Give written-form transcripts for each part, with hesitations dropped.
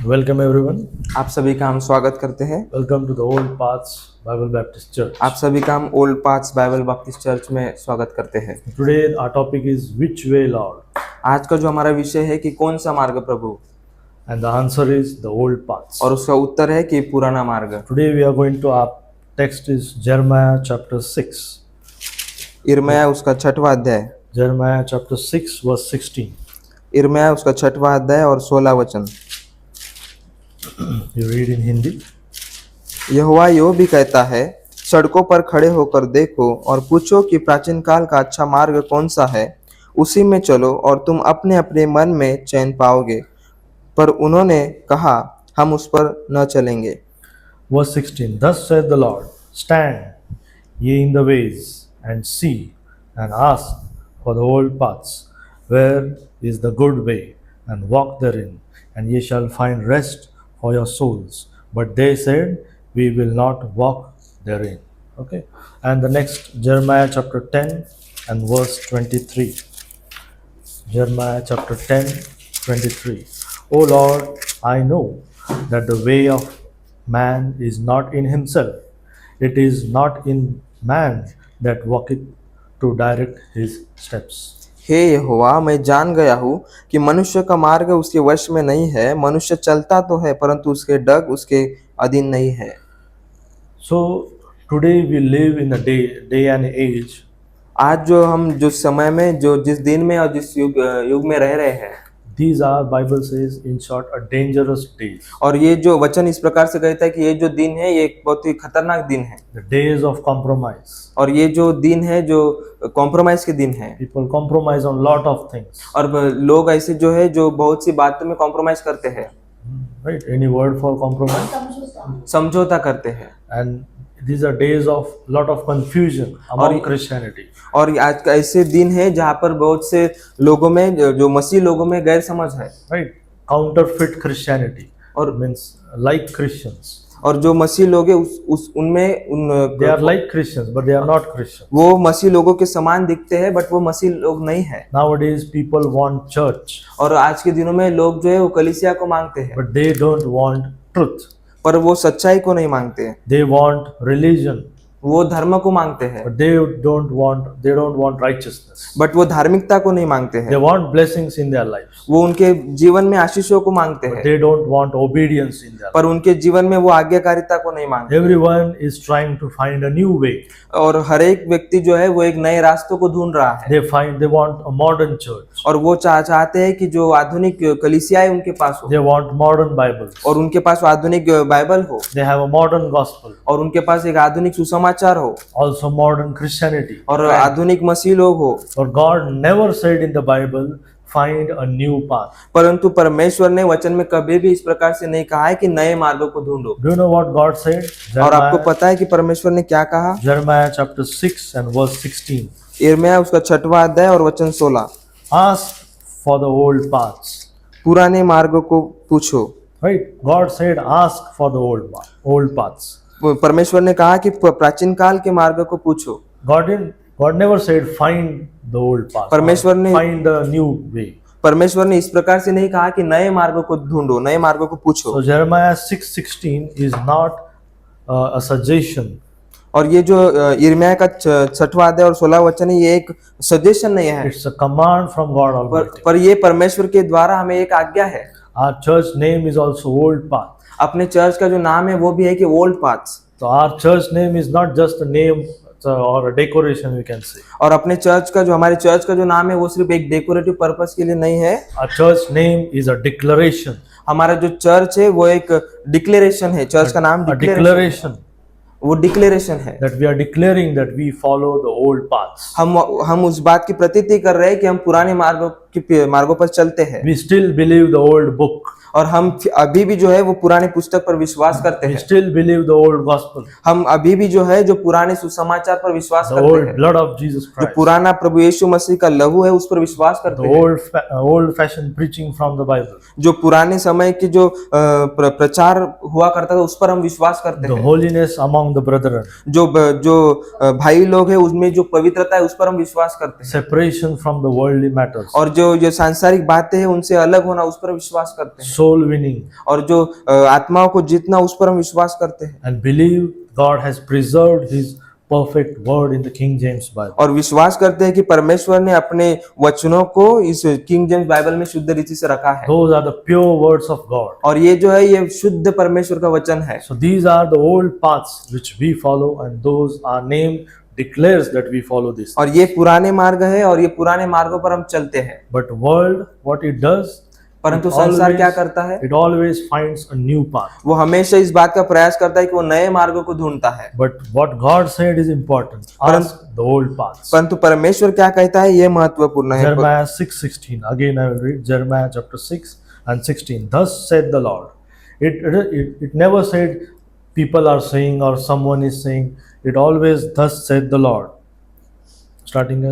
Welcome everyone. आप सभी का हम स्वागत करते हैं। Welcome to the Old Paths Bible Baptist Church. आप सभी का हम old paths Bible Baptist church में स्वागत करते हैं। Today our topic is which way, Lord? आज का जो हमारा विषय है कि कौन सा मार्ग प्रभु, And the answer is the old paths. और उसका उत्तर है कि पुराना मार्ग। Today we are going to our text is Jeremiah chapter 6. यिर्मयाह उसका 6वां अध्याय। Jeremiah chapter 6 verse 16. यिर्मयाह उसका 6वां अध्याय और 16 वचन। You read in Hindi. यहोवा यो भी कहता है, सड़कों पर खड़े होकर देखो और पूछो कि प्राचीन काल का अच्छा मार्ग कौन सा है, उसी में चलो और तुम अपने अपने मन में चैन पाओगे। पर उन्होंने कहा, हम उस पर न चलेंगे। Verse 16. Thus saith the Lord, stand ye in the ways and see and ask for the old paths, where is the good way, and walk therein, and ye shall find rest for your souls. But they said, we will not walk therein. Okay. And the next, Jeremiah chapter 10 and verse 23. Jeremiah chapter 10, 23. O Lord, I know that the way of man is not in himself. It is not in man that walketh to direct his steps. हे यहोवा, मैं जान गया हूँ कि मनुष्य का मार्ग उसके वश में नहीं है। मनुष्य चलता तो है, परंतु उसके डग उसके अधीन नहीं है। So today we live in a day and age आज जो समय में जिस दिन में और जिस युग में रह रहे हैं, these are, Bible says in short, a dangerous days. और ये जो वचन इस प्रकार से कहता है कि ये जो दिन है ये एक बहुत ही खतरनाक दिन है। The days of compromise. और ये जो दिन है जो कॉम्प्रोमाइज के दिन है। People compromise on lot of things. और लोग ऐसे जो है जो बहुत सी बातों में कॉम्प्रोमाइज करते हैं। Right? Any word for compromise? समझौता करते हैं। And these are days of lot of confusion among Christianity. और आज का ऐसे दिन है जहाँ पर बहुत से लोगों में जो मसीह लोगों में गैर समझ है। Right? Counterfeit Christianity, और means like Christians. और जो मसीह लोग हैं उनमें They are like Christians, but they are not Christians. वो मसीह लोगों के समान दिखते हैं, बट वो मसीह लोग नहीं है। Nowadays people want church, और आज के दिनों में लोग जो है वो कलीसिया को मांगते हैं, but they don't want truth. पर वो सच्चाई को नहीं मांगते। They want religion, वो धर्म को मांगते हैं, but they don't want righteousness. But वो धार्मिकता को नहीं मांगते They हैं। want blessings in their lives, वो उनके जीवन में आशीषों को मांगते but हैं, they don't want obedience in their lives. पर उनके जीवन में वो आज्ञाकारिता को नहीं मांगते। Everyone is trying to find a new way. और हर एक व्यक्ति जो है वो एक नए रास्तों को ढूंढ रहा है, They want a modern church. और वो चाहते हैं कि जो आधुनिक कलीसियाएं उनके पास हो, They want modern Bibles. और उनके पास आधुनिक बाइबल हो, They have a modern gospel. और उनके पास एक आधुनिक सुसमाचार हो, Also modern Christianity. और आधुनिक मसीह लोग हो। But God never said in the Bible, find a new path. परंतु परमेश्वर ने वचन में कभी भी इस प्रकार से नहीं कहा है कि नए मार्गों को ढूंढो। Do you know what God said? और आपको पता है कि परमेश्वर ने क्या कहा? Jeremiah chapter 6 and verse 16. यिर्मयाह उसका 6वां अध्याय और वचन 16। Ask for the old paths. पुराने मार्गों को पूछो। Right? God said, ask for the old paths. परमेश्वर ने कहा कि प्राचीन काल के मार्ग को पूछो। God never said, find the old path. परमेश्वर ने Find the new way. परमेश्वर ने इस प्रकार से नहीं कहा कि नए मार्गों को ढूंढो, नए मार्गों को पूछो। So Jeremiah 6:16 is not a suggestion. और ये जो यिर्मयाह का 6वां अध्याय और 16 वचन है, ये एक सजेशन नहीं है, It's a command from God Almighty. पर ये परमेश्वर के द्वारा हमें एक आज्ञा है। Our church name is also Old Path. अपने चर्च का जो नाम है वो भी है कि old paths. So our church name is not just a name or a decoration, we can say. और अपने चर्च का जो हमारे चर्च का जो नाम है वो सिर्फ एक डेकोरेटिव पर्पस के लिए नहीं है। Our church name is a declaration. हमारा जो चर्च है वो एक डिक्लेरेशन है। चर्च का नाम A declaration वो डिक्लेरेशन है that we are declaring that we follow the old paths. हम उस बात की प्रतीति कर रहे हैं कि हम पुराने मार्गों पर चलते हैं। We still believe the old book. और हम अभी भी जो है वो पुराने पुस्तक पर विश्वास करते We हैं। still believe the old gospel. हम अभी भी जो है जो पुराने सुसमाचार पर विश्वास The करते old हैं। blood of Jesus जो Christ. पुराना प्रभु यीशु मसीह का लहू है उस पर विश्वास करते The हैं। old fashioned preaching from the Bible. जो पुराने समय की जो प्रचार हुआ करता था उस पर हम विश्वास करते The हैं। holiness among the brethren. जो भाई लोग हैं उसमें जो पवित्रता है उस पर हम विश्वास करते हैं। Separation from the worldly matters. और जो सांसारिक बातें हैं उनसे अलग होना उस पर विश्वास करते हैं। So soul winning, और जो आत्माओं को जीतना उस पर हम विश्वास करते हैं and believe God has preserved His perfect word in the King James Bible. और विश्वास करते हैं कि परमेश्वर ने अपने वचनों को इस किंग जेम्स बाइबल में शुद्ध रीति से रखा है Those are the pure words of God. और ये जो है ये शुद्ध परमेश्वर का वचन है So these are the old paths which we follow, and those our name declares that we follow this. और ये पुराने मार्ग है और ये पुराने मार्गों पर हम चलते हैं But world, what it does, परंतु it संसार क्या always, करता है it always finds a new path. वो हमेशा इस बात का प्रयास करता है कि वो नए मार्गों को ढूंढता है But what God said is important. Ask the old paths. परंतु परमेश्वर क्या कहता है ये महत्वपूर्ण है Jeremiah 6:16. Again, I will read Jeremiah chapter 6 and 16. Thus said the Lord. It never said people are saying or someone is saying. It always thus said the Lord. Starting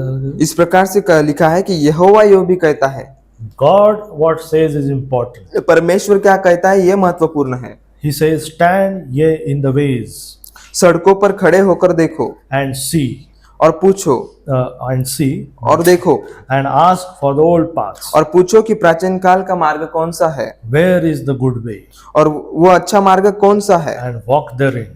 इस प्रकार से लिखा है कि यहोवा यो भी कहता है God, what says is important. परमेश्वर क्या कहता है ये महत्वपूर्ण है He says, stand ye in the ways सड़कों पर खड़े होकर देखो and see, और पूछो और देखो and ask for the old paths. और पूछो कि प्राचीन काल का मार्ग कौन सा है Where is the good way? और वो अच्छा मार्ग कौन सा है And walk therein.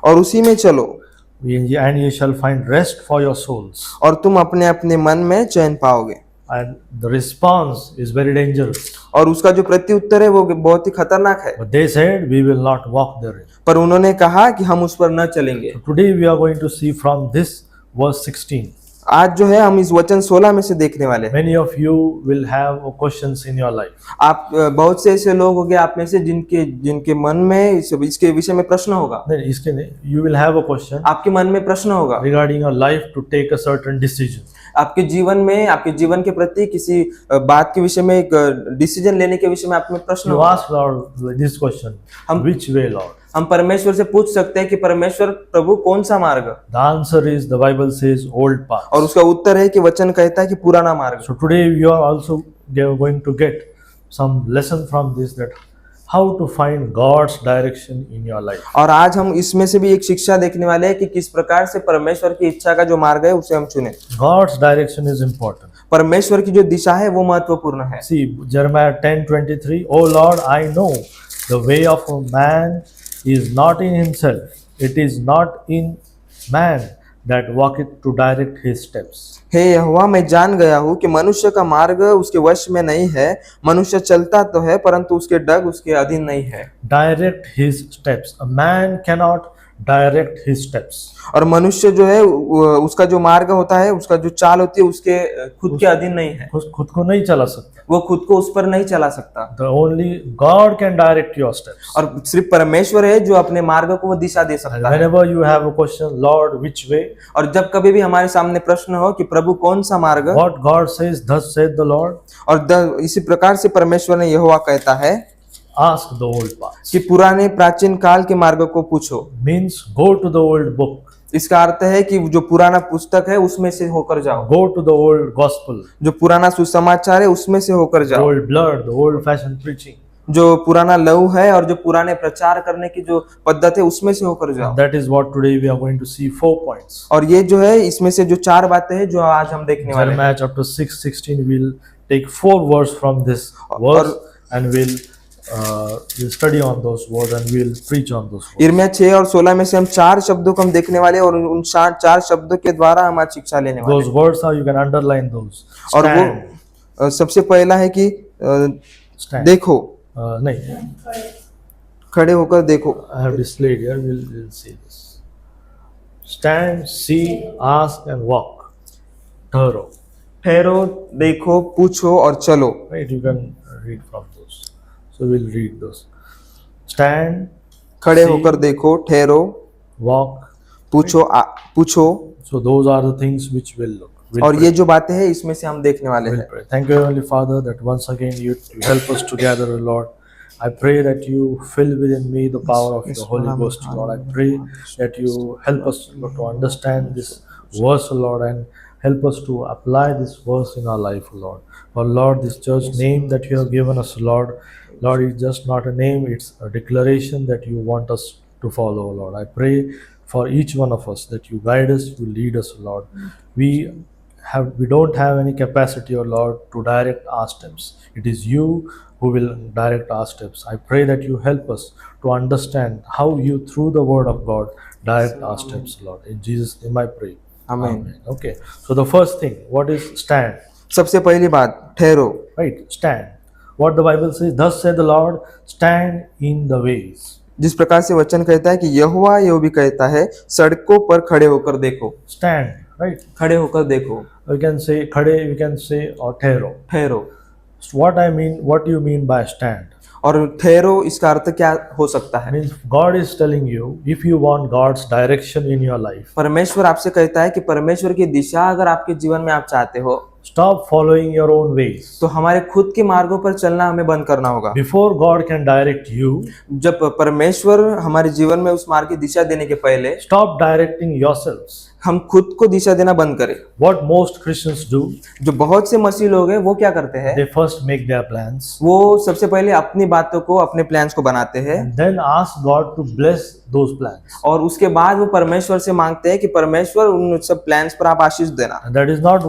और उसी में चलो And ye shall find rest for your souls. और तुम अपने अपने मन में चैन पाओगे And the response is very dangerous. और उसका जो प्रत्युत्तर है वो बहुत ही खतरनाक है But they said, we will not walk therein. पर उन्होंने कहा कि हम उस पर न चलेंगे So today we are going to see from this verse 16. आज जो है हम इस वचन 16 में से देखने वाले हैं Many of you will have questions in your life. आप बहुत से ऐसे लोग होंगे आप में से जिनके मन में इसके विषय में प्रश्न होगा नहीं, इसके नहीं. You will have a question आपके मन में प्रश्न होगा regarding your life to take a certain decision. आपके जीवन के प्रति किसी बात के विषय में एक डिसीजन लेने के विषय में आप में प्रश्न You होगा ask Lord this question. Which way, Lord? हम परमेश्वर से पूछ सकते हैं कि परमेश्वर प्रभु कौन सा मार्ग The answer is, the Bible says, old path. और उसका उत्तर है कि वचन कहता है कि पुराना मार्ग So today you are also going to get some lesson from this, that how to find God's direction in your life. और आज हम इसमें से भी एक शिक्षा देखने वाले हैं कि किस प्रकार से परमेश्वर की इच्छा का जो मार्ग है उसे हम चुने God's direction is important. परमेश्वर की जो दिशा है वो महत्वपूर्ण है See, Jeremiah 10:23, O Lord, I know the way of a man is not in himself. It is not in man that walketh to direct his steps. हे यहोवा मैं जान गया हूँ कि मनुष्य का मार्ग उसके वश में नहीं है मनुष्य चलता तो है परंतु उसके डग उसके अधीन नहीं है Direct his steps. A man cannot direct his steps. और मनुष्य जो है उसका जो मार्ग होता है उसका जो चाल होती है उसके खुद के अधीन नहीं है खुद को नहीं चला सकता. वो खुद को उस पर नहीं चला सकता The only God can direct your steps. और सिर्फ परमेश्वर है जो अपने मार्ग को वो दिशा दे And सकता है whenever you have a question, Lord, which way? और जब कभी भी हमारे सामने प्रश्न हो कि प्रभु कौन सा मार्ग What God says, thus said the Lord. और इसी प्रकार से परमेश्वर ने यहोवा कहता है Ask the old paths. कि पुराने प्राचीन काल के मार्ग को पूछो Means go to the old book. इसका अर्थ है कि जो पुराना पुस्तक है उसमें से होकर जाओ Go to the old gospel. जो पुराना सुसमाचार है उसमें से होकर The जाओ old blood, the old fashioned preaching. जो पुराना लहू है और जो पुराने प्रचार करने की जो पद्धत है उसमें से होकर जाओ That is what today we are going to see 4 points. और ये जो है इसमें से जो 4 बातें हैं जो आज हम देखने वाले हैं Jeremiah chapter 6:16. We'll take 4 words from this verse and we'll study on those words and we'll preach on those words. यिर्मयाह 6 और 16 में से हम 4 शब्दों को हम देखने वाले हैं और उन 4 शब्दों के द्वारा हम आज शिक्षा लेने वाले Those words are, you can underline those. और Stand. वो सबसे पहला है कि Stand. देखो नहीं, खड़े होकर देखो I have displayed here. We'll see this. Stand, see, ask, and walk. Thorough. ठहरो देखो पूछो और चलो Right? You can read from those. So we'll read those. Stand, खड़े see, होकर देखो ठहरो walk. पूछो So those are the things which will look. We'll और pray. ये जो बातें हैं इसमें से हम देखने वाले We'll हैं pray. Thank you, Heavenly Father, that once again you help us together, Lord. I pray that you fill within me the power of your Holy Ghost, Lord. I pray that you help us, Lord, to understand this verse, Lord, and help us to apply this verse in our life, Lord. For Lord, this church name that you have given us, Lord, it's just not a name, it's a declaration that you want us to follow, Lord. I pray for each one of us that you guide us, you lead us, Lord. We we don't have any capacity, O Lord, to direct our steps. It is you who will direct our steps. I pray that you help us to understand how you, through the word of God, direct our steps, Lord. In Jesus' name I pray. Amen. Okay. So the first thing, what is stand? सबसे पहली बात, ठहरो. Right? Stand. What the Bible says, thus said the Lord, stand in the ways. जिस प्रकार से वचन कहता है कि यहोवा यह भी कहता है, सड़कों पर खड़े होकर देखो. Stand. Right? खड़े होकर देखो. We can say khade, we can say or ठहरो. ठहरो. So what do you mean by stand? और ठहरो इसका अर्थ क्या हो सकता है? Means God is telling you, if you want God's direction in your life, परमेश्वर आपसे कहता है कि परमेश्वर की दिशा अगर आपके जीवन में आप चाहते हो, stop following your own ways. तो हमारे खुद के मार्गों पर चलना हमें बंद करना होगा. Before God can direct you, जब परमेश्वर हमारे जीवन में उस मार्ग की दिशा देने के पहले stop directing yourselves. हम खुद को दिशा देना बंद करें. What most Christians do, जो बहुत से मसीह लोग हैं वो क्या करते हैं? they first make their plans, वो सबसे पहले अपनी बातों को, अपने प्लान्स को बनाते हैं and then ask God to bless those plans. और उसके बाद वो परमेश्वर से मांगते हैं कि परमेश्वर उन सब प्लान्स पर आप आशीष देना. And that is not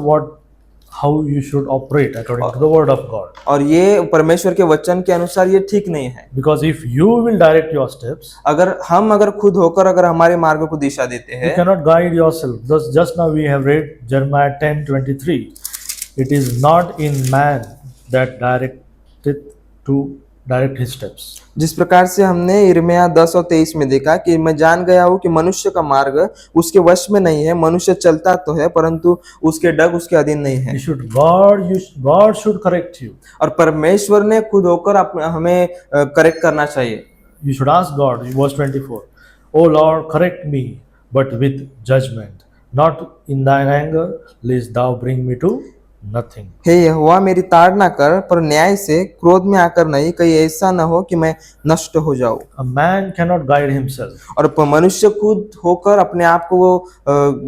how you should operate according to the word of God. और ये परमेश्वर के वचन के अनुसार ये ठीक नहीं है. Because if you will direct your steps, अगर खुद होकर अगर हमारे मार्गों को दिशा देते you हैं, cannot guide yourself. Just now we have read Jeremiah 10:23. It is not in man that direct his steps. जिस प्रकार से हमने यिर्मयाह 10 और 23 में देखा कि मैं जान गया हूँ कि मनुष्य का मार्ग उसके वश में नहीं है. मनुष्य चलता तो है परंतु उसके डग उसके अधीन नहीं है. God should correct you. और परमेश्वर ने खुद होकर हमें करेक्ट करना चाहिए. You should ask God, verse 24. O Lord, correct me, but with judgment, not in thine anger, lest thou bring me to nothing. हे यहोवा, मेरी ताड़ना कर, पर न्याय से, क्रोध में आकर नहीं, कहीं ऐसा न हो कि मैं नष्ट हो जाऊं. A man cannot guide himself. और मनुष्य खुद होकर अपने आप को वो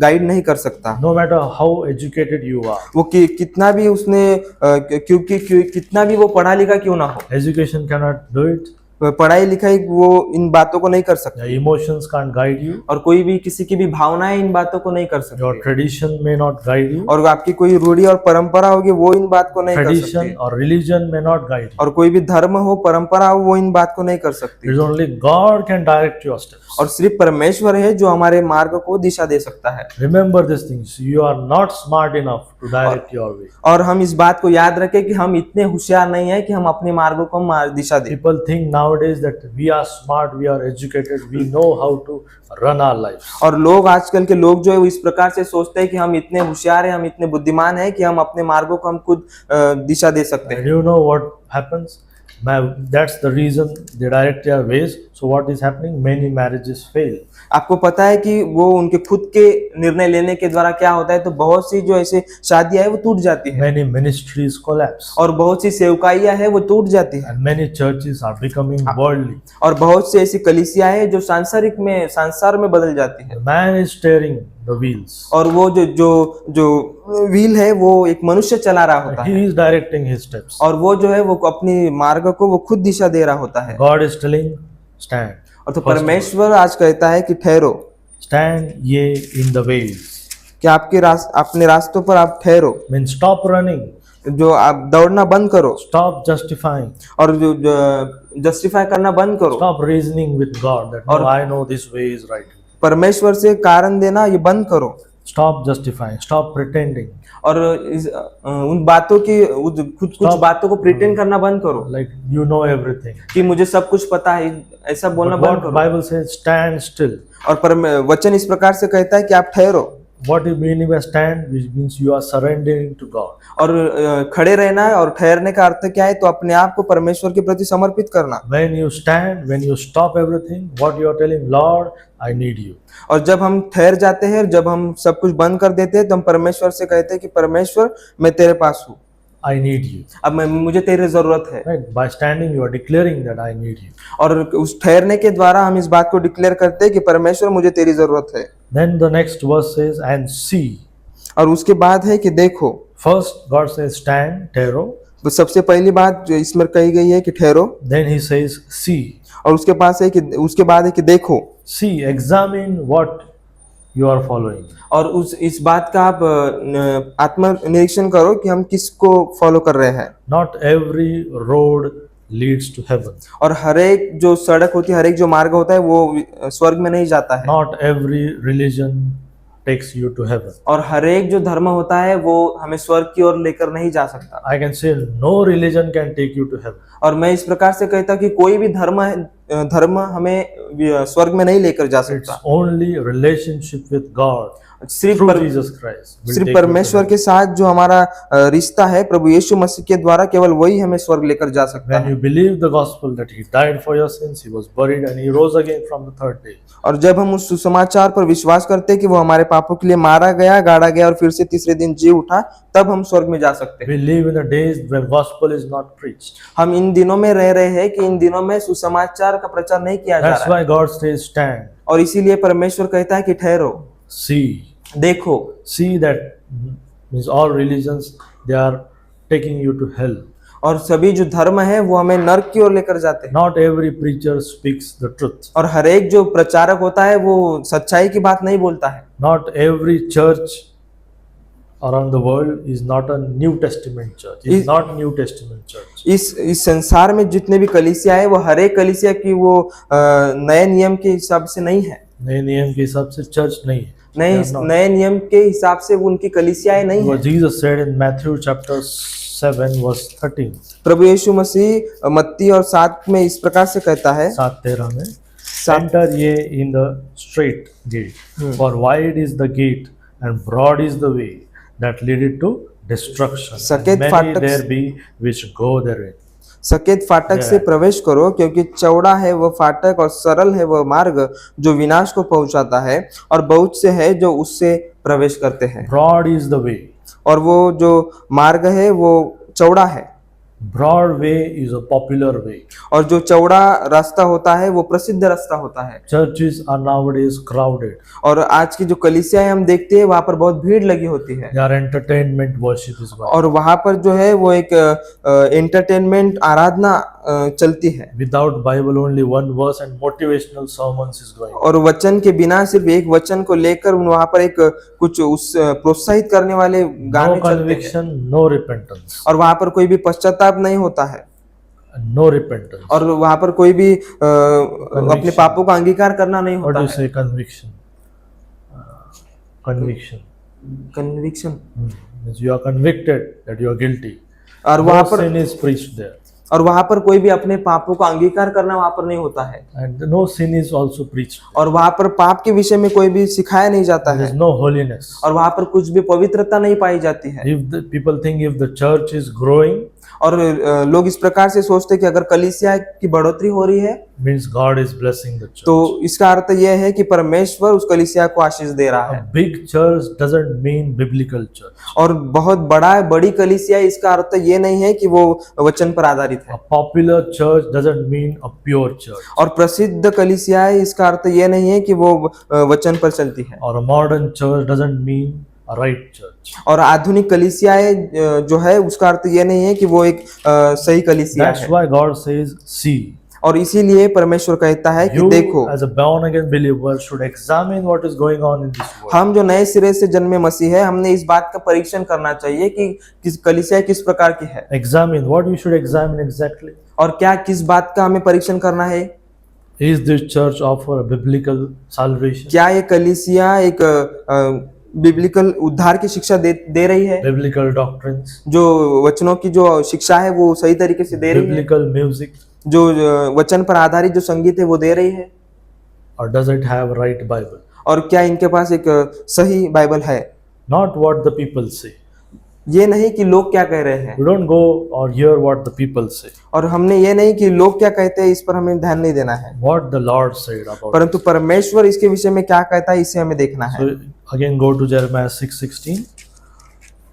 गाइड नहीं कर सकता. No matter how educated you are. वो कितना भी उसने क्योंकि कितना भी वो पढ़ा लिखा क्यों ना हो, Education cannot do it. पढ़ाई लिखाई वो इन बातों को नहीं कर सकता. The emotions can't guide you. और कोई भी किसी की भी भावनाएं इन बातों को नहीं कर सकती. Your tradition may not guide you. और आपकी कोई रूढ़ी और परंपरा होगी वो इन बात को नहीं कर सकती. Tradition or religion may not guide you. और कोई भी धर्म हो, परंपरा हो, वो इन बात को नहीं कर सकती. It is only God can direct your steps. और सिर्फ परमेश्वर है जो हमारे मार्ग को दिशा दे सकता है. Remember these things. You are not smart enough to direct your way. और हम इस बात को याद रखें कि हम इतने होशियार नहीं है कि हम अपने मार्गों को दिशा दें. People think nowadays that we are smart, we are educated, we know how to run our lives. और लोग आजकल के लोग जो है वो इस प्रकार से सोचते हैं कि हम इतने होशियार हैं, हम इतने बुद्धिमान हैं कि हम अपने मार्गों को हम खुद दिशा दे सकते हैं. And you know what happens? That's the reason they direct their ways. So what is happening? Many marriages fail. आपको पता है कि वो उनके खुद के निर्णय लेने के द्वारा क्या होता है, तो बहुत सी जो ऐसे शादियां है वो टूट जाती है. Many ministries collapse. और बहुत सी सेवकाइयां है वो टूट जाती है. And many churches are becoming worldly. और बहुत सी ऐसी कलीसियां है जो संसार में बदल जाती है. The man is steering the wheels. और वो जो व्हील है वो एक मनुष्य चला रहा होता है. He is directing his steps. और वो जो है वो अपनी मार्ग को वो खुद दिशा दे रहा होता है. God is telling, stand. और तो परमेश्वर आज कहता है कि ठहरो. Stand ye in the ways. कि अपने रास्तों पर आप ठहरो. Means stop running. जो आप दौड़ना बंद करो. Stop justifying. और जो जस्टिफाई करना बंद करो. Stop reasoning with God that no, I know this way is right. परमेश्वर से कारण देना ये बंद करो. Stop justifying. Stop pretending. और उन बातों की कुछ बातों को प्रिटेंड करना बंद करो. Like you know everything. कि मुझे सब कुछ पता है, ऐसा बोलना बंद करो. Bible says stand still. और वचन इस प्रकार से कहता है कि आप ठहरो. What is meaning by stand? Which means you are surrendering to God. और खड़े रहना है, और ठहरने का अर्थ क्या है, तो अपने आप को परमेश्वर के प्रति समर्पित करना. When you stand, when you stop everything, what you are telling, Lord, I need you. और जब हम ठहर जाते हैं, जब हम सब कुछ बंद कर देते हैं, तो हम परमेश्वर से कहते हैं कि परमेश्वर मैं तेरे पास हूँ. I need you. अब मुझे तेरी जरूरत है. Right? By standing, you are declaring that I need you. और उस ठहरने के द्वारा हम इस बात को डिक्लेयर करते हैं कि परमेश्वर मुझे तेरी जरूरत है. Then the next verse says, and see. और उसके बाद है कि देखो. First, God says, stand, ठहरो. तो सबसे पहली बात जो इसमें कही गई है कि ठहरो. Then he says, see. और उसके बाद है कि देखो. See, examine what you are following. और उस इस बात का आप आत्म निरीक्षण करो कि हम किसको फॉलो कर रहे हैं। Not every road leads to heaven. और हर एक जो सड़क होती है, हर एक जो मार्ग होता है वो स्वर्ग में नहीं जाता है। Not every religion takes you to heaven. और हर एक जो धर्म होता है वो हमें स्वर्ग की ओर लेकर नहीं जा सकता। I can say no religion can take you to heaven. और मैं इस प्रकार से कहता कि कोई भी धर्म हमें स्वर्ग में नहीं लेकर जा It's सकता। only relationship with God सिर्फ through Jesus Christ will सिर्फ take you to परमेश्वर heaven. के साथ जो हमारा रिश्ता है प्रभु यीशु मसीह के द्वारा, केवल वही हमें स्वर्ग लेकर जा सकता When है। you believe the gospel that He died for your sins, He was buried and He rose again from the third day. और जब हम उस सुसमाचार पर विश्वास करते हैं कि वो हमारे पापों के लिए मारा गया, गाड़ा गया और फिर से तीसरे दिन जी उठा, तब हम स्वर्ग में जा सकते हैं। We live in the days when gospel is not preached. हम इन दिनों में रह रहे हैं कि इन दिनों में सुसमाचार का प्रचार नहीं किया जा That's रहा है, why God says, stand, और इसीलिए परमेश्वर कहता है कि ठहरो, see. देखो। See that means all religions, they are taking you to hell. और सभी जो धर्म है वो हमें नरक की ओर लेकर जाते हैं। Not every preacher speaks the truth. और हर एक जो प्रचारक होता है वो सच्चाई की बात नहीं बोलता है। Not every church around the world is not a New Testament church. It's not New Testament church. इस संसार में जितने भी कलीसिया है वो हर एक कलीसिया की वो नए नियम के हिसाब से नहीं है। नए नियम के हिसाब से चर्च नहीं है. नए नियम के हिसाब से वो उनकी कलीसियाएं नहीं है। What Jesus said in Matthew chapter 7 verse 13. प्रभु यीशु मसीह मत्ती और 7 में इस प्रकार से कहता है, 7:13 में, enter ye in the straight gate, for wide is the gate and broad is the way that leadeth to destruction, and सकेत many फाटक there be which go therein. सकेत फाटक से प्रवेश करो, क्योंकि चौड़ा है वह फाटक और सरल है वह मार्ग जो विनाश को पहुंचाता है, और बहुत से है जो उससे प्रवेश करते हैं। Broad is the way. और वो जो मार्ग है वो चौड़ा है। Broad way is a popular way. और जो चौड़ा रास्ता होता है वो प्रसिद्ध रास्ता होता है। Churches are nowadays crowded. और आज की जो कलीसियाएं हम देखते हैं वहां पर बहुत भीड़ लगी होती है, Their entertainment worship is going. और वहां पर जो है वो एक एंटरटेनमेंट आराधना चलती है। Without Bible, only one verse and motivational sermons is going. और वचन के बिना सिर्फ एक वचन को लेकर वहां पर एक कुछ उस प्रोत्साहित करने वाले गाने No चलते हैं, conviction, no repentance. और वहां पर कोई भी पश्चाताप नहीं होता है, No repentance. और वहां पर कोई भी अपने पापों का अंगीकार करना नहीं What होता do you है। say? Conviction. Conviction. Conviction, Means you are convicted that you are guilty. और वहां No पर sin is preached there. और वहां पर कोई भी अपने पापों का अंगीकार करना वहां पर नहीं होता है, And no sin is also preached. और वहां पर पाप के विषय में कोई भी सिखाया नहीं जाता There है, is no holiness. और वहां पर कुछ भी पवित्रता नहीं पाई जाती है। If the people think if the church is growing, और लोग इस प्रकार से सोचते हैं कि अगर कलीसिया की बढ़ोतरी हो रही है means God is blessing the church. तो इसका अर्थ यह है कि परमेश्वर उस कलीसिया को आशीष दे रहा A है। big church doesn't mean biblical church. और बहुत बड़ी कलीसिया, इसका अर्थ ये नहीं है कि वो वचन पर आधारित है। A popular church doesn't mean a pure church. और प्रसिद्ध कलीसिया है, इसका अर्थ ये नहीं है कि वो वचन पर चलती है। Or a modern church doesn't mean a right church. और आधुनिक कलीसियाएं जो है उसका अर्थ ये नहीं है कि वो एक सही कलीसिया That's है। why God says, see. और इसीलिए परमेश्वर कहता है कि You देखो, as a born again believer should examine what is going on in this world. हम जो नए सिरे से जन्मे मसीह है, हमने इस बात का परीक्षण करना चाहिए कि किस कलीसिया किस प्रकार की है, Examine what we should examine exactly. और क्या किस बात का हमें परीक्षण करना है। Is this church offer a biblical salvation? क्या ये कलीसिया एक बिब्लिकल उद्धार की शिक्षा दे रही है, Biblical doctrines? जो वचनों की जो शिक्षा है वो सही तरीके से दे रही है, Biblical music? जो वचन पर आधारित जो संगीत है वो दे रही है, Or does it have right Bible? और क्या इनके पास एक सही बाइबल है। Not what the people say. ये नहीं कि लोग क्या कह रहे हैं, We don't go or hear what the people say. और हमने ये नहीं कि लोग क्या कहते हैं इस पर हमें ध्यान नहीं देना है, What the Lord said about it. परंतु परमेश्वर इसके विषय में क्या कहता है इसे हमें देखना है। So again go to Jeremiah 6:16.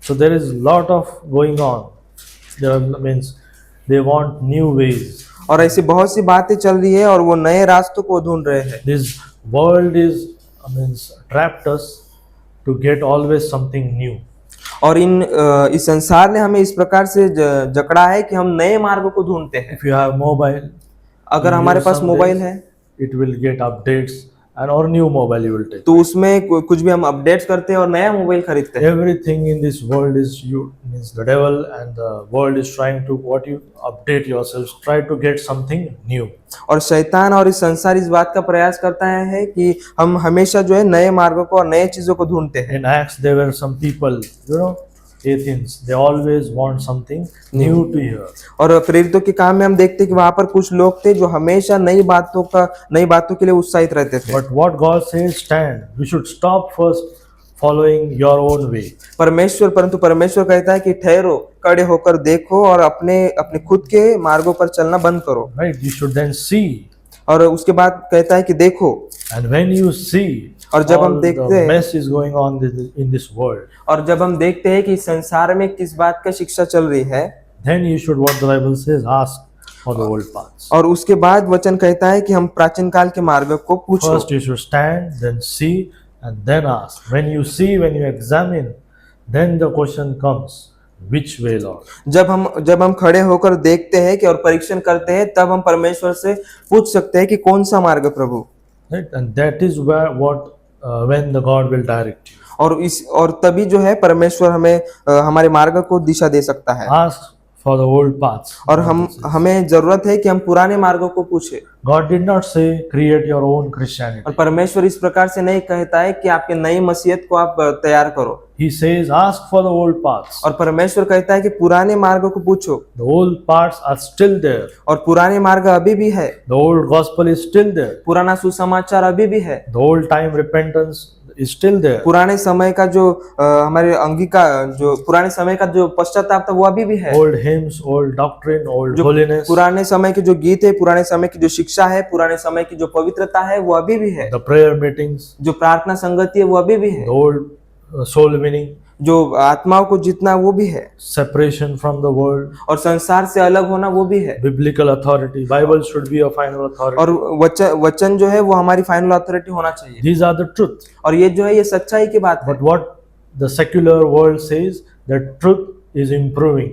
So there is lot of going on. There means they want new ways. और ऐसी बहुत सी बातें चल रही है और वो नए रास्तों को ढूंढ रहे हैं। This world is means trapped us to get always something new. और इस संसार ने हमें इस प्रकार से जकड़ा है कि हम नए मार्गों को ढूंढते हैं। If you have mobile, अगर you हमारे use पास some मोबाइल days, है it will get updates and or new mobile you will take. तो उसमें कुछ भी हम अपडेट्स करते हैं और नया मोबाइल खरीदते हैं। Everything in this world is you means the devil and the world is trying to what you update yourselves, try to get something new. और शैतान और इस संसार इस बात का प्रयास करता है कि हम हमेशा जो है नए मार्गों को और नए चीजों को ढूंढते हैं। In Acts there were some people, you know, Athens, they always want something new to hear. और प्रेरितों के काम में हम देखते हैं कि वहां पर कुछ लोग थे जो हमेशा नई बातों के लिए उत्साहित रहते थे। But what God says, stand. We should stop first following your own way. परंतु परमेश्वर कहता है कि ठहरो, खड़े होकर देखो और अपने अपने खुद के मार्गों पर चलना बंद करो। Right? You should then see. और उसके बाद कहता है कि देखो। And when you see और जब हम all देखते the हैं mess is going on in this world, और जब हम देखते हैं कि संसार में किस बात का शिक्षा चल रही है, then you should, what the Bible says, ask for the old paths. और उसके बाद वचन कहता है कि हम प्राचीन काल के मार्गों को पूछो। First you should stand, then see, and then ask. When you see, when you examine, then the question comes, which way, Lord? जब हम खड़े होकर देखते हैं कि और परीक्षण करते हैं, तब हम परमेश्वर से पूछ सकते हैं कि कौन सा मार्ग है प्रभु। Right? And that is where when the God will direct you. और तभी जो है परमेश्वर हमें हमारे मार्ग को दिशा दे सकता है। Ask for the old paths. और हमें जरूरत है कि हम पुराने मार्गों को पूछे। God did not say create your own Christianity. और परमेश्वर इस प्रकार से नहीं कहता है कि आपके नई मसीहत को आप तैयार करो। He says ask for the old paths. और परमेश्वर कहता है कि पुराने मार्गों को पूछो। The old paths are still there. और पुराने मार्ग अभी भी है। The old gospel is still there. पुराना सुसमाचार अभी भी है। The old time repentance is still there. पुराने समय का जो हमारे पुराने समय का जो पश्चाताप था वो अभी भी है। Old hymns, old doctrine, old holiness. पुराने समय के जो गीत है, पुराने समय की जो शिक्षा है, पुराने समय की जो पवित्रता है वो अभी भी है। The prayer meetings. जो प्रार्थना संगति है वो अभी भी है। The old soul winning. जो आत्माओं को जीतना वो भी है। Separation from the world. और संसार से अलग होना वो भी है। Biblical authority. Bible should be a final authority. और वचन जो है वो हमारी फाइनल अथॉरिटी होना चाहिए। These are the truth. और ये जो है ये सच्चाई की बात है। But what the secular world says, that truth is improving.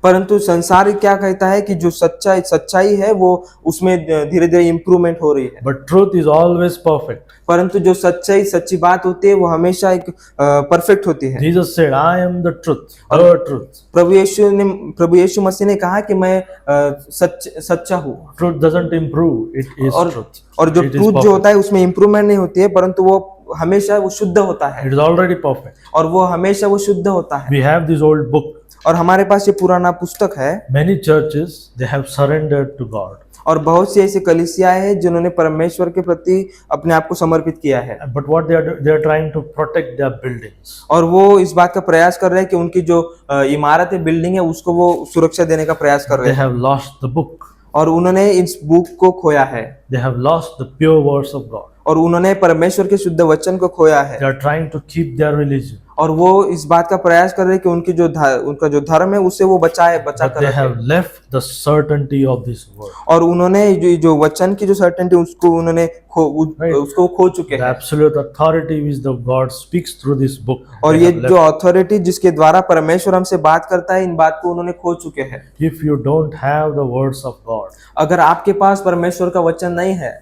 परंतु संसार क्या कहता है कि जो सच्चाई है वो उसमें धीरे धीरे इम्प्रूवमेंट हो रही है। But truth is always perfect. परंतु जो सच्ची बात होती है वो हमेशा एक परफेक्ट होती है। Jesus said, I am the truth, the truth. प्रभु यीशु मसीह ने कहा कि मैं सच्चा हूँ। Truth doesn't improve, it is truth. और जो ट्रूथ जो होता है उसमें इम्प्रूवमेंट नहीं होती है, परंतु वो हमेशा वो शुद्ध होता है। It is already perfect. और वो हमेशा वो शुद्ध होता है। We have this old book. और हमारे पास ये पुराना पुस्तक है। Many churches, they have surrendered to God. और बहुत सी ऐसी कलीसियाएं हैं जिन्होंने परमेश्वर के प्रति अपने आप को समर्पित किया है। But what they are trying to protect their buildings. और वो इस बात का प्रयास कर रहे हैं कि उनकी जो इमारत है, बिल्डिंग है, उसको वो सुरक्षा देने का प्रयास कर रहे They हैं। have lost the book. और उन्होंने इस बुक को खोया है। They have lost the pure words of God. और उन्होंने परमेश्वर के शुद्ध वचन को खोया है। They are trying to keep their religion. और वो इस बात का प्रयास कर रहे हैं कि उनका जो धर्म है उससे वो बचा But कर they रखे। have left the certainty of this word. और उन्होंने जो वचन की जो सर्टेनिटी उसको उन्होंने उसको खो चुके The हैं। absolute authority which the God speaks through this book. और they ये have left. जो अथॉरिटी जिसके द्वारा परमेश्वर हमसे बात करता है, इन बात को उन्होंने खो चुके हैं। If you don't have the words of God, अगर आपके पास परमेश्वर का वचन नहीं है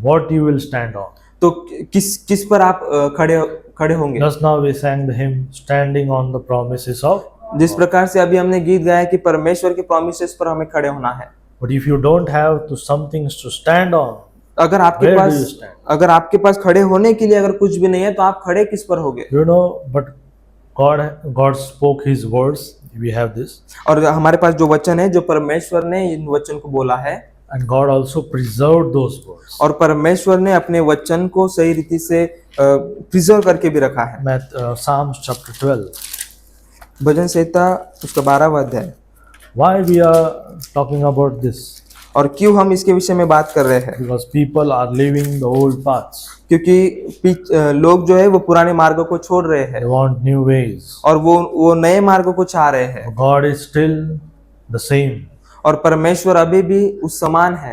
what you will stand on? तो किस पर आप खड़े होंगे। Just now we sang the hymn, standing on the promises of. जिस प्रकार से अभी हमने गीत गाया कि परमेश्वर के प्रॉमिसेस पर हमें खड़े होना है। But if you don't have to something to stand on, अगर where do you stand? आपके पास खड़े होने के लिए अगर कुछ भी नहीं है तो आप खड़े किस पर होगे। You know, but God spoke His words. We have this. और हमारे पास जो वचन है, जो परमेश्वर ने इन वचन को बोला है, And God also preserved those words. और परमेश्वर ने अपने वचन को सही रीति से प्रिजर्व करके भी रखा है। Psalms chapter 12. भजन संहिता उसका 12वां अध्याय। Why we are talking about this? और क्यों हम इसके विषय में बात कर रहे हैं? Because people are leaving the old paths. क्योंकि लोग जो है वो पुराने मार्गों को छोड़ रहे हैं। They want new ways. और वो नए मार्गों को चाह रहे हैं। God is still the same. और परमेश्वर अभी भी उस समान है।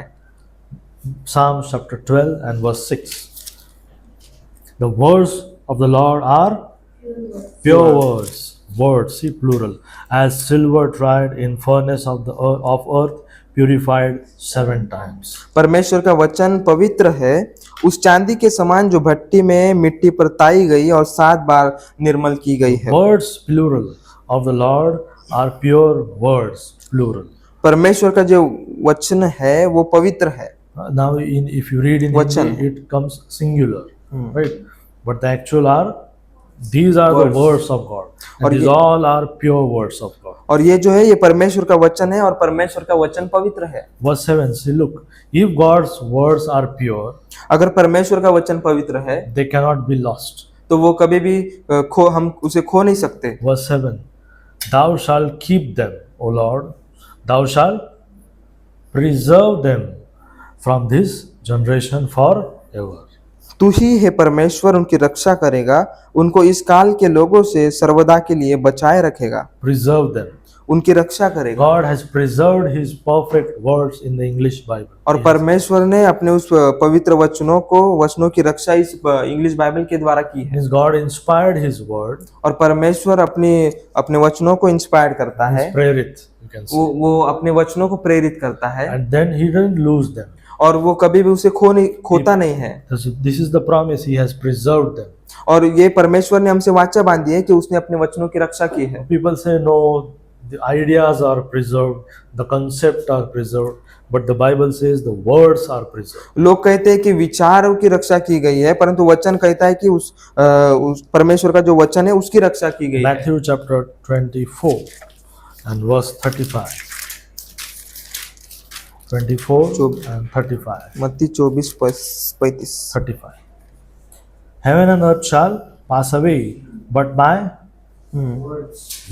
Psalms chapter 12 and verse 6. The words of the Lord are pure words, see plural, as silver tried in furnace of earth, purified 7 times. परमेश्वर का वचन पवित्र है, उस चांदी के समान जो भट्टी में मिट्टी पर ताई गई और 7 बार निर्मल की गई है। Words plural of the Lord are pure words plural. परमेश्वर का जो वचन है वो पवित्र है। Now if you read in Vachan. Hindi, it comes singular, right? But the actual are, these are the Words. words of God. And और these ये- all are pure words of God. और ये जो है ये परमेश्वर का वचन है और परमेश्वर का वचन पवित्र है। Verse 7, see, look, if God's words are pure, अगर परमेश्वर का वचन पवित्र है they cannot be lost. तो वो कभी भी हम उसे खो नहीं सकते। Verse 7, thou shalt keep them, O Lord, thou shalt preserve them from this generation forever. तू ही है परमेश्वर, उनकी रक्षा करेगा, उनको इस काल के लोगों से सर्वदा के लिए बचाए रखेगा, Preserve them. उनकी रक्षा करेगा। God has preserved his perfect words in the English Bible. और परमेश्वर ने अपने उस पवित्र वचनों की रक्षा इस इंग्लिश बाइबल के द्वारा की है। Means God inspired his word, और परमेश्वर अपने वचनों को इंस्पायर करता है, Prerit, you can say. वो अपने वचनों को प्रेरित करता है And then he didn't lose them. और वो कभी भी उसे खोता नहीं है। This is the promise, he has preserved them. और ये परमेश्वर ने हमसे वाचा बांधी है कि उसने अपने वचनों की रक्षा की है। People say no, the ideas are preserved, the concepts are preserved, but the Bible says the words are preserved. लोग कहते हैं कि विचारों की रक्षा की गई है, परंतु वचन कहता है कि उस परमेश्वर का जो वचन है उसकी रक्षा की गई है। Matthew chapter 24 and verse 35. 24 and 35. मत्ती 24:35। 35. Heaven and earth shall pass away, but my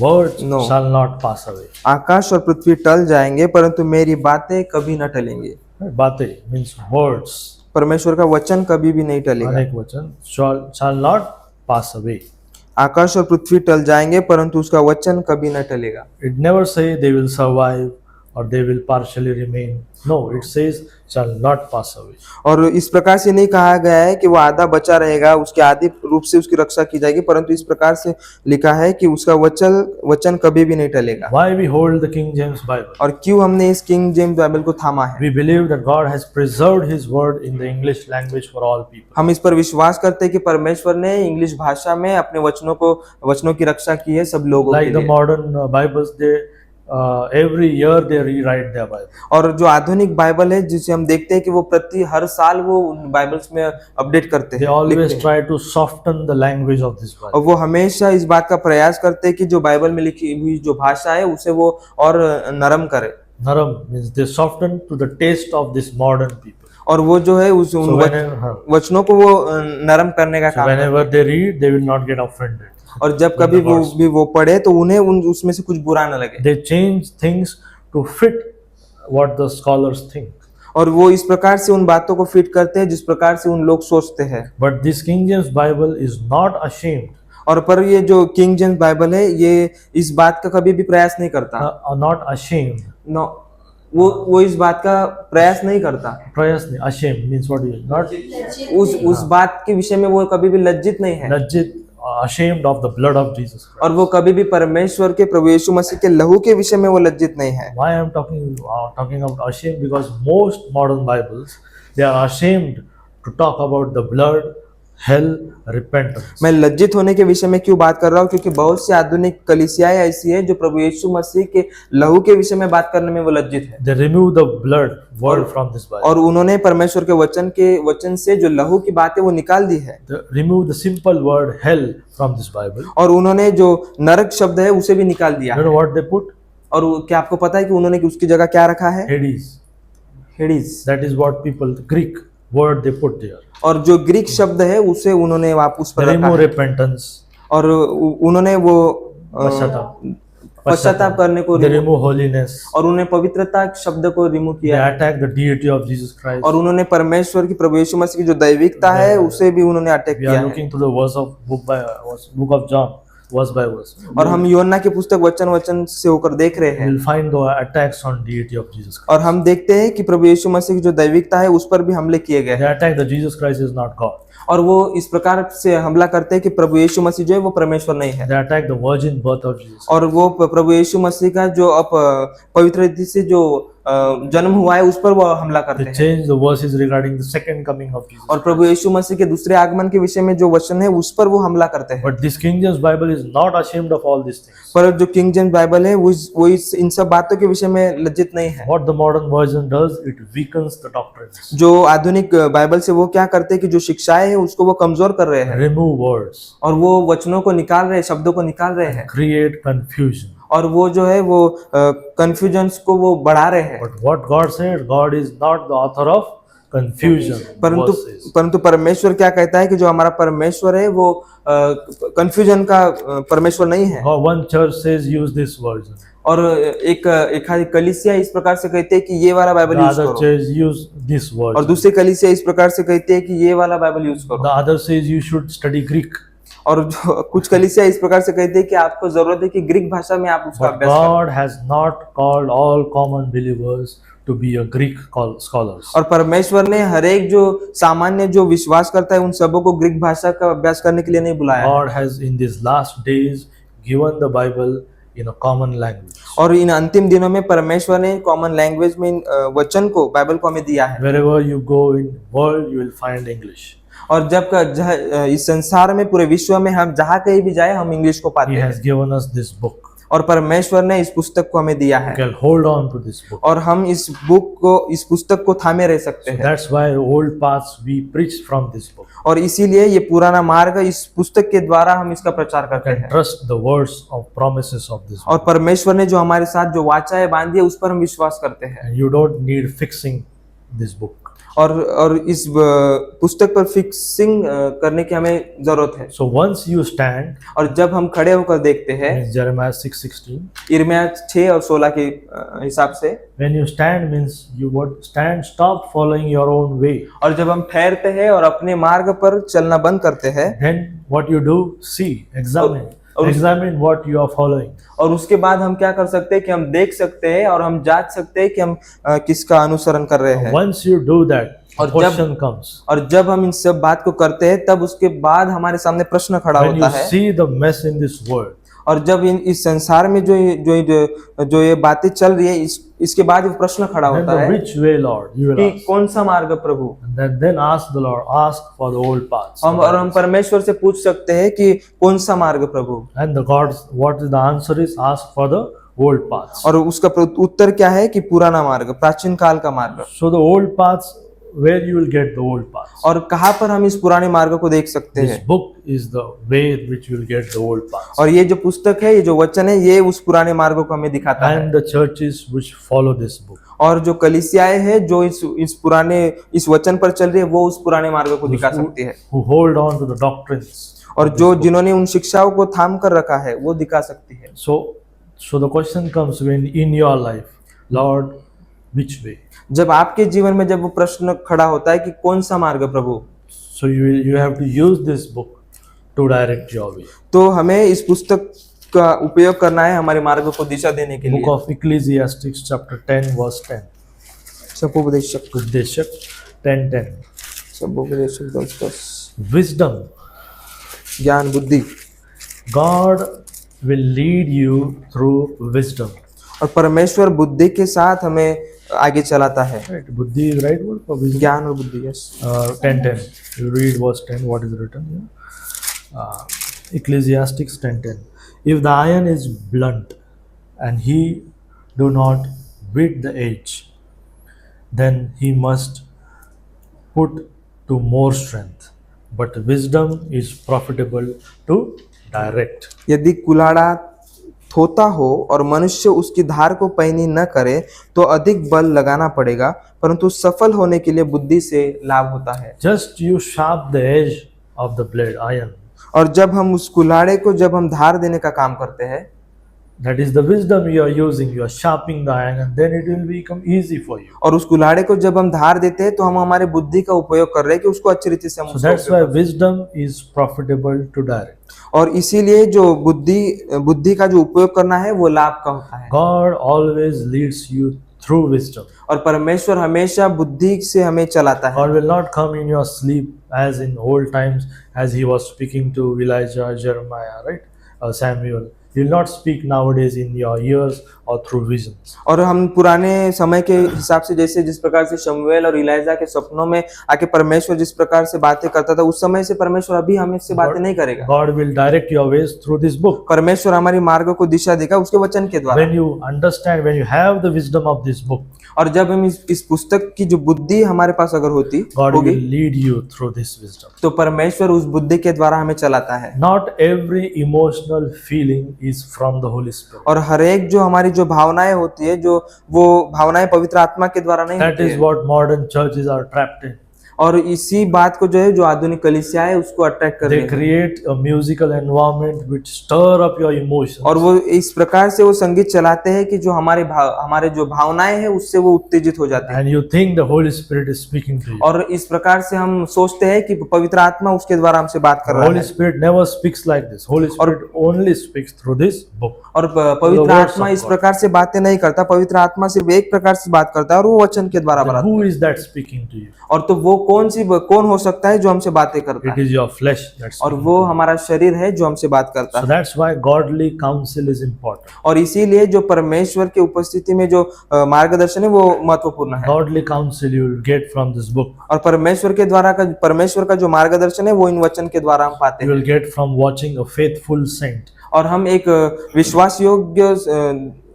words No. shall not pass away. आकाश और पृथ्वी टल जाएंगे परंतु मेरी बातें कभी न टलेंगे। Bate means words. परमेश्वर का वचन कभी भी नहीं टलेगा। अनेक वचन shall not pass away. आकाश और पृथ्वी टल जाएंगे परंतु उसका वचन कभी न टलेगा। It never say they will survive or they will partially remain. No, it says shall not pass away. और इस प्रकार से नहीं कहा गया है कि वो आधा बचा रहेगा, उसके आदि रूप से उसकी रक्षा की जाएगी, परंतु इस प्रकार से लिखा है कि उसका वचन कभी भी नहीं टलेगा। Why we hold the King James Bible? और क्यों हमने इस किंग जेम्स बाइबल को थामा है? We believe that God has preserved His word in the English language for all people. हम इस पर विश्वास करते हैं कि परमेश्वर ने इंग्लिश भाषा में अपने वचनों की रक्षा की है सब लोगों Like के the लिए। modern Bibles, every year they rewrite their Bible. और जो आधुनिक बाइबल है जिसे हम देखते हैं कि वो हर साल वो उन बाइबल्स में अपडेट करते They हैं, लिखते always हैं। try to soften the language of this Bible. और वो हमेशा इस बात का प्रयास करते हैं कि जो बाइबल में लिखी हुई जो भाषा है उसे वो और नरम करे। Naram means they soften to the taste of this modern people. और वो जो है उन So वचनों को वो नरम करने का काम whenever they read, they will not get offended. और जब कभी वो पढ़े तो उन्हें उसमें से कुछ बुरा न लगे। They change things to fit what the scholars think. और वो इस प्रकार से उन बातों को फिट करते हैं जिस प्रकार से उन लोग सोचते हैं। But this King James Bible is not ashamed, और पर ये जो किंग जेम्स बाइबल है ये इस बात का कभी भी प्रयास नहीं करता। not ashamed. नो, वो इस बात का प्रयास नहीं करता। Prayas ashamed means what is not उस बात के विषय में वो कभी भी लज्जित नहीं है। legit, ashamed of the blood of Jesus Christ. और वो कभी भी परमेश्वर के प्रभु यीशु मसीह के लहू के विषय में वो लज्जित नहीं है। Why I am talking about ashamed? Because most modern Bibles, they are ashamed to talk about the blood, hell, repentance. मैं लज्जित होने के विषय में क्यों बात कर रहा हूँ? क्योंकि बहुत सी आधुनिक कलीसियाएं ऐसी है जो प्रभु यीशु मसीह के लहू के विषय में बात करने में वो लज्जित है। They remove the blood word from this Bible. और उन्होंने परमेश्वर के वचन से जो लहू की बात है वो निकाल दी है। They remove the simple word hell from this Bible. और उन्होंने जो नरक शब्द है उसे भी निकाल दिया You है। know what they put? और क्या आपको पता है कि उन्होंने उसकी जगह क्या रखा है? Hades. हेडिस। That is what people, the Greek word they put there. और जो ग्रीक शब्द है उसे उन्होंने वापस पर They रखा remove है। repentance. और उन्होंने वो पश्चाताप करने को They remove holiness. और उन्होंने पवित्रता शब्द को रिमूव They किया है। attack the deity of Jesus Christ. और उन्होंने परमेश्वर की प्रभु यीशु मसीह की जो दैविकता है उसे भी उन्होंने अटैक We किया are है। looking to the verse of book of John, verse by verse. और हम योना की पुस्तक वचन से होकर देख रहे We हैं will find the attacks on deity of Jesus Christ. और हम देखते हैं कि प्रभु यीशु मसीह की जो दैविकता है उस पर भी हमले किए गए They हैं। attack that Jesus Christ is not God. और वो इस प्रकार से हमला करते हैं कि प्रभु यीशु मसीह जो है वो परमेश्वर नहीं है। They attack the virgin birth of Jesus. और वो प्रभु यीशु मसीह का जो पवित्र रीति से जो जन्म हुआ है उस पर वो हमला करते They हैं। change the verses regarding the second coming of Jesus. और प्रभु यीशु मसीह के दूसरे आगमन के विषय में जो वचन है उस पर वो हमला करते हैं। But this King James Bible is not ashamed of all these things. पर जो किंग जेम्स बाइबल है वो इन सब बातों के विषय में लज्जित नहीं है। What the modern version does, it weakens the doctrines, जो आधुनिक बाइबल से वो क्या करते हैं कि जो शिक्षाएं है उसको वो कमजोर कर रहे हैं remove words, और वो वचनों को निकाल रहे हैं, शब्दों को निकाल रहे हैं create confusion. और वो जो है वो कंफ्यूजन्स को वो बढ़ा रहे हैं। But what God said, God is not the author of confusion. परंतु verses. परंतु परमेश्वर क्या कहता है कि जो हमारा परमेश्वर है वो कंफ्यूजन का परमेश्वर नहीं है। One church says use this version. और एक कलीसिया इस प्रकार से कहते हैं कि ये वाला बाइबल The यूज other करो says use this और version. दूसरी कलीसिया इस प्रकार से कहते हैं कि ये वाला बाइबल यूज करो The other says you should study Greek. और जो कुछ कलीसिया इस प्रकार से कहते हैं कि आपको जरूरत है कि ग्रीक भाषा में आप उसका But अभ्यास करो। God has not called all common believers to be a Greek scholars. और परमेश्वर ने हर एक जो सामान्य जो विश्वास करता है उन सबों को ग्रीक भाषा का अभ्यास करने के लिए नहीं बुलाया। God has in these last days given the Bible in a common language. और इन अंतिम दिनों में परमेश्वर ने कॉमन लैंग्वेज में वचन को बाइबल को हमें दिया है। Wherever you go in world, you will find English. और जब इस संसार में पूरे विश्व में हम जहाँ कहीं भी जाए हम इंग्लिश को पाते He हैं has given us this book. और परमेश्वर ने इस पुस्तक को हमें दिया We है can hold on to this book. और हम इस पुस्तक को थामे रह सकते So हैं। that's why old paths we preach from this book. और इसीलिए ये पुराना मार्ग इस पुस्तक के द्वारा हम इसका प्रचार करते Can हैं trust the words of promises of this book. और परमेश्वर ने जो हमारे साथ जो वाचाएं बांधी है उस पर हम विश्वास करते हैं। And you don't need fixing this book. और इस पुस्तक पर फिक्सिंग करने की हमें जरूरत है। So once you stand, और जब हम खड़े होकर देखते हैं means Jeremiah 6:16. यिर्मयाह 6 और 16 के हिसाब से, When you stand means you would stand, stop following your own way. और जब हम ठहरते हैं और अपने मार्ग पर चलना बंद करते हैं Then what you do, see, examine, और- examine what you are following. और उसके बाद हम क्या कर सकते हैं कि हम देख सकते हैं और हम जांच सकते हैं कि हम किसका अनुसरण कर रहे हैं। Once you do that, the और जब- question comes. और जब हम इन सब बात को करते हैं तब उसके बाद हमारे सामने प्रश्न खड़ा When होता you है see the mess in this world, और जब इस संसार में जो ये बातें चल रही है इसके बाद वो प्रश्न खड़ा then होता the है which way, Lord, you will कि ask. कौन सा मार्ग प्रभु। And then ask the Lord, ask for the old paths. हम परमेश्वर से पूछ सकते हैं कि कौन सा मार्ग प्रभु, And the God's what is the answer is ask for the old paths. और उसका उत्तर क्या है कि पुराना मार्ग, प्राचीन काल का मार्ग। So the old paths, where you will get the old paths. और कहाँ पर हम इस पुराने मार्ग को देख सकते This हैं। book is the way in which you will get the old paths. और ये जो पुस्तक है, ये जो वचन है, ये उस पुराने मार्गों को हमें दिखाता है। And the churches which follow this book. और जो कलीसियाएं हैं जो इस वचन पर चल रही है वो उस पुराने मार्ग को दिखा सकती है। Who hold on to the doctrines. और जो जिन्होंने उन शिक्षाओं को थाम कर रखा है वो दिखा सकती है। So the question comes when in your life, Lord, which way? जब आपके जीवन में जब वो प्रश्न खड़ा होता है कि कौन सा मार्ग प्रभु, So you have to use this book to direct your way. तो हमें इस पुस्तक का उपयोग करना है हमारे मार्ग को दिशा देने के Book लिए। of Ecclesiastes chapter 10 verse 10. सपोपदेशक Uddeshak 10:10. सपोपदेशक 10:10 Wisdom. ज्ञान बुद्धि, God will lead you through wisdom. और परमेश्वर बुद्धि के साथ हमें आगे चलाता है। Right? Buddhi is right word for wisdom. ज्ञान और बुद्धि, yes. 10:10. You read verse 10. What is written here? Ecclesiastes 10:10. If the iron is blunt, and he do not whet the edge, then he must put to more strength. But wisdom is profitable to direct. यदि कुल्हाड़ा थोथा हो और मनुष्य उसकी धार को पैनी न करे तो अधिक बल लगाना पड़ेगा, परंतु सफल होने के लिए बुद्धि से लाभ होता है। Just you sharp the edge of the blade, iron. और जब हम उस कुल्हाड़े को जब हम धार देने का काम करते हैं, That is the wisdom you are using. You are sharpening the iron, and then it will become easy for you. और उस कुल्हाड़े को जब हम धार देते हैं तो हम हमारे बुद्धि का उपयोग कर रहे हैं कि उसको अच्छी रीति से हम So उसका that's उपयोग why wisdom is profitable to direct. करें। और इसीलिए जो बुद्धि का जो उपयोग करना है वो लाभ का होता है। God always leads you through wisdom. और परमेश्वर हमेशा बुद्धि से हमें चलाता है। God will not come in your sleep as in old times, as he was speaking to Elijah, Jeremiah, right? Samuel. He will not speak nowadays in your ears or through visions. और हम पुराने समय के हिसाब से जैसे जिस प्रकार से शमूएल और इलाइजा के सपनों में आके परमेश्वर जिस प्रकार से बातें करता था, उस समय से परमेश्वर अभी हमें से बातें नहीं करेगा। God will direct your ways through this book. परमेश्वर हमारी मार्ग को दिशा देगा उसके वचन के द्वारा। When you understand, when you have the wisdom of this book, और जब हम इस पुस्तक की जो बुद्धि हमारे पास अगर होती God होगी, will lead you through this wisdom. तो परमेश्वर उस बुद्धि के द्वारा हमें चलाता है। Not every emotional feeling is from the Holy Spirit. और हर एक जो हमारी जो भावनाएं होती है, जो वो भावनाएं पवित्र आत्मा के द्वारा नहीं That होती is है। what modern churches are trapped in. और इसी बात को जो है जो आधुनिक कलीसिया है उसको अट्रैक्ट कर They रही है। create a musical environment which stir up your emotions. और वो इस प्रकार से वो संगीत चलाते हैं कि जो हमारे जो भावनाएं हैं उससे वो उत्तेजित हो जाते हैं। And you think the Holy Spirit is speaking to you. और इस प्रकार से हम सोचते हैं कि पवित्र आत्मा उसके द्वारा हमसे बात कर The रहा Holy है। Spirit never speaks like this. Holy Spirit only speaks through this book. और पवित्र आत्मा इस प्रकार से बातें नहीं करता। पवित्र आत्मा सिर्फ एक प्रकार से बात करता है और वो वचन के द्वारा Then बताता who है। is that speaking to you? और तो वो कौन हो सकता है जो हमसे बातें करता It है? is your flesh that's और speaking. वो हमारा शरीर है जो हमसे बात करता So है। that's why godly counsel is important. और इसीलिए जो परमेश्वर की उपस्थिति में जो मार्गदर्शन है वो महत्वपूर्ण है। Godly counsel you will get from this book. और परमेश्वर का जो मार्गदर्शन है वो इन वचन के द्वारा हम पाते You हैं। will get from watching a faithful saint. और हम एक विश्वास योग्य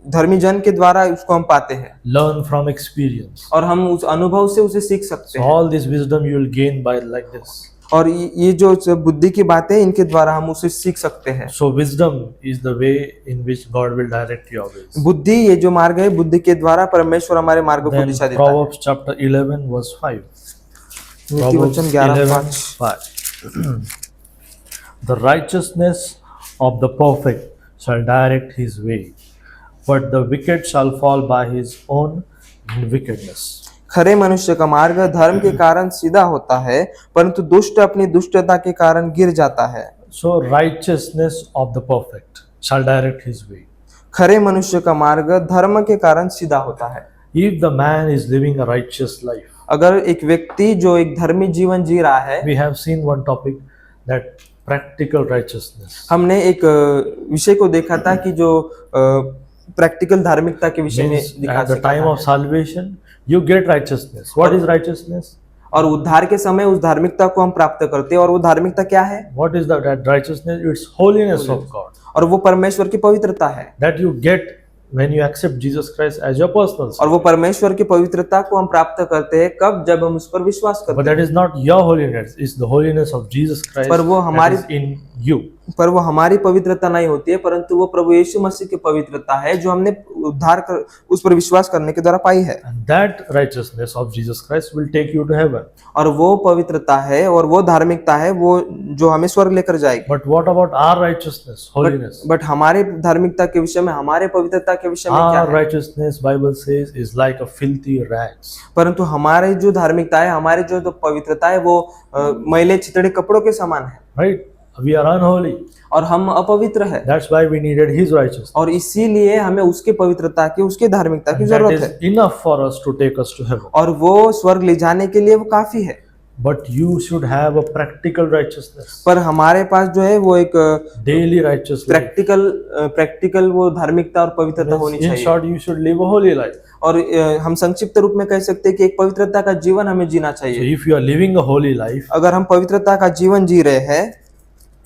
धर्मी जन के द्वारा उसको हम पाते हैं। Learn from experience. और हम उस अनुभव से उसे सीख सकते So हैं। all this wisdom you will gain by like this. और ये जो बुद्धि की बातें इनके द्वारा हम उसे सीख सकते हैं। So wisdom is the way in which God will direct your ways. बुद्धि ये जो मार्ग है, बुद्धि के द्वारा परमेश्वर हमारे मार्ग को Then दिशा देता है। Proverbs chapter 11 verse 5. नीति वचन 11:5। 5. The righteousness of the perfect shall direct his way, but the wicked shall fall by his own wickedness. खरे मनुष्य का मार्ग धर्म के कारण सीधा होता है, परंतु दुष्ट अपनी दुष्टता के कारण गिर जाता है। So righteousness of the perfect shall direct his way. खरे मनुष्य का मार्ग धर्म के कारण सीधा होता है। If the man is living a righteous life, अगर एक व्यक्ति जो एक धर्मी जीवन जी रहा है, we have seen one topic, that practical righteousness. हमने एक विषय को देखा था कि जो प्रैक्टिकल धार्मिकता के विषय में Means दिखा at the time सकता of salvation, you get righteousness. What is righteousness? और उद्धार के समय उस धार्मिकता को हम प्राप्त करते हैं। और वो धार्मिकता क्या है? What is that righteousness? It's holiness of God. और वो परमेश्वर की पवित्रता है। That you get when you accept Jesus Christ as your personal और Savior. वो परमेश्वर की पवित्रता को हम प्राप्त करते हैं कब? जब हम उस पर विश्वास But करते that is not your holiness. It's the holiness of Jesus Christ पर वो हमारी- that is in you. पर वो हमारी पवित्रता नहीं होती है, परंतु वो प्रभु यीशु मसीह की पवित्रता है जो हमने उस पर विश्वास करने के द्वारा पाई है। And that righteousness of Jesus Christ will take you to heaven. और वो पवित्रता है और वो धार्मिकता है वो जो हमें स्वर्ग लेकर जाएगी। But what about our righteousness, holiness? But हमारे धार्मिकता के विषय में, हमारे पवित्रता के विषय में क्या Our है? righteousness, Bible says, is like a filthy rags. परंतु हमारे जो धार्मिकता है, हमारी जो तो पवित्रता है वो मैले छितड़े कपड़ों के समान है। Right? We are unholy. और हम अपवित्र है। That's why we needed His righteousness. और इसीलिए हमें उसके पवित्रता की, उसके धार्मिकता की And that जरूरत is है। enough for us to take us to heaven. और वो स्वर्ग ले जाने के लिए वो काफी है। But you should have a practical righteousness, पर हमारे पास जो है वो एक daily righteous life. प्रैक्टिकल वो धार्मिकता और पवित्रता होनी In चाहिए। short, you should live a holy life. और हम संक्षिप्त रूप में कह सकते हैं कि एक पवित्रता का जीवन हमें जीना So चाहिए। if you are living a holy life, अगर हम पवित्रता का जीवन जी रहे हैं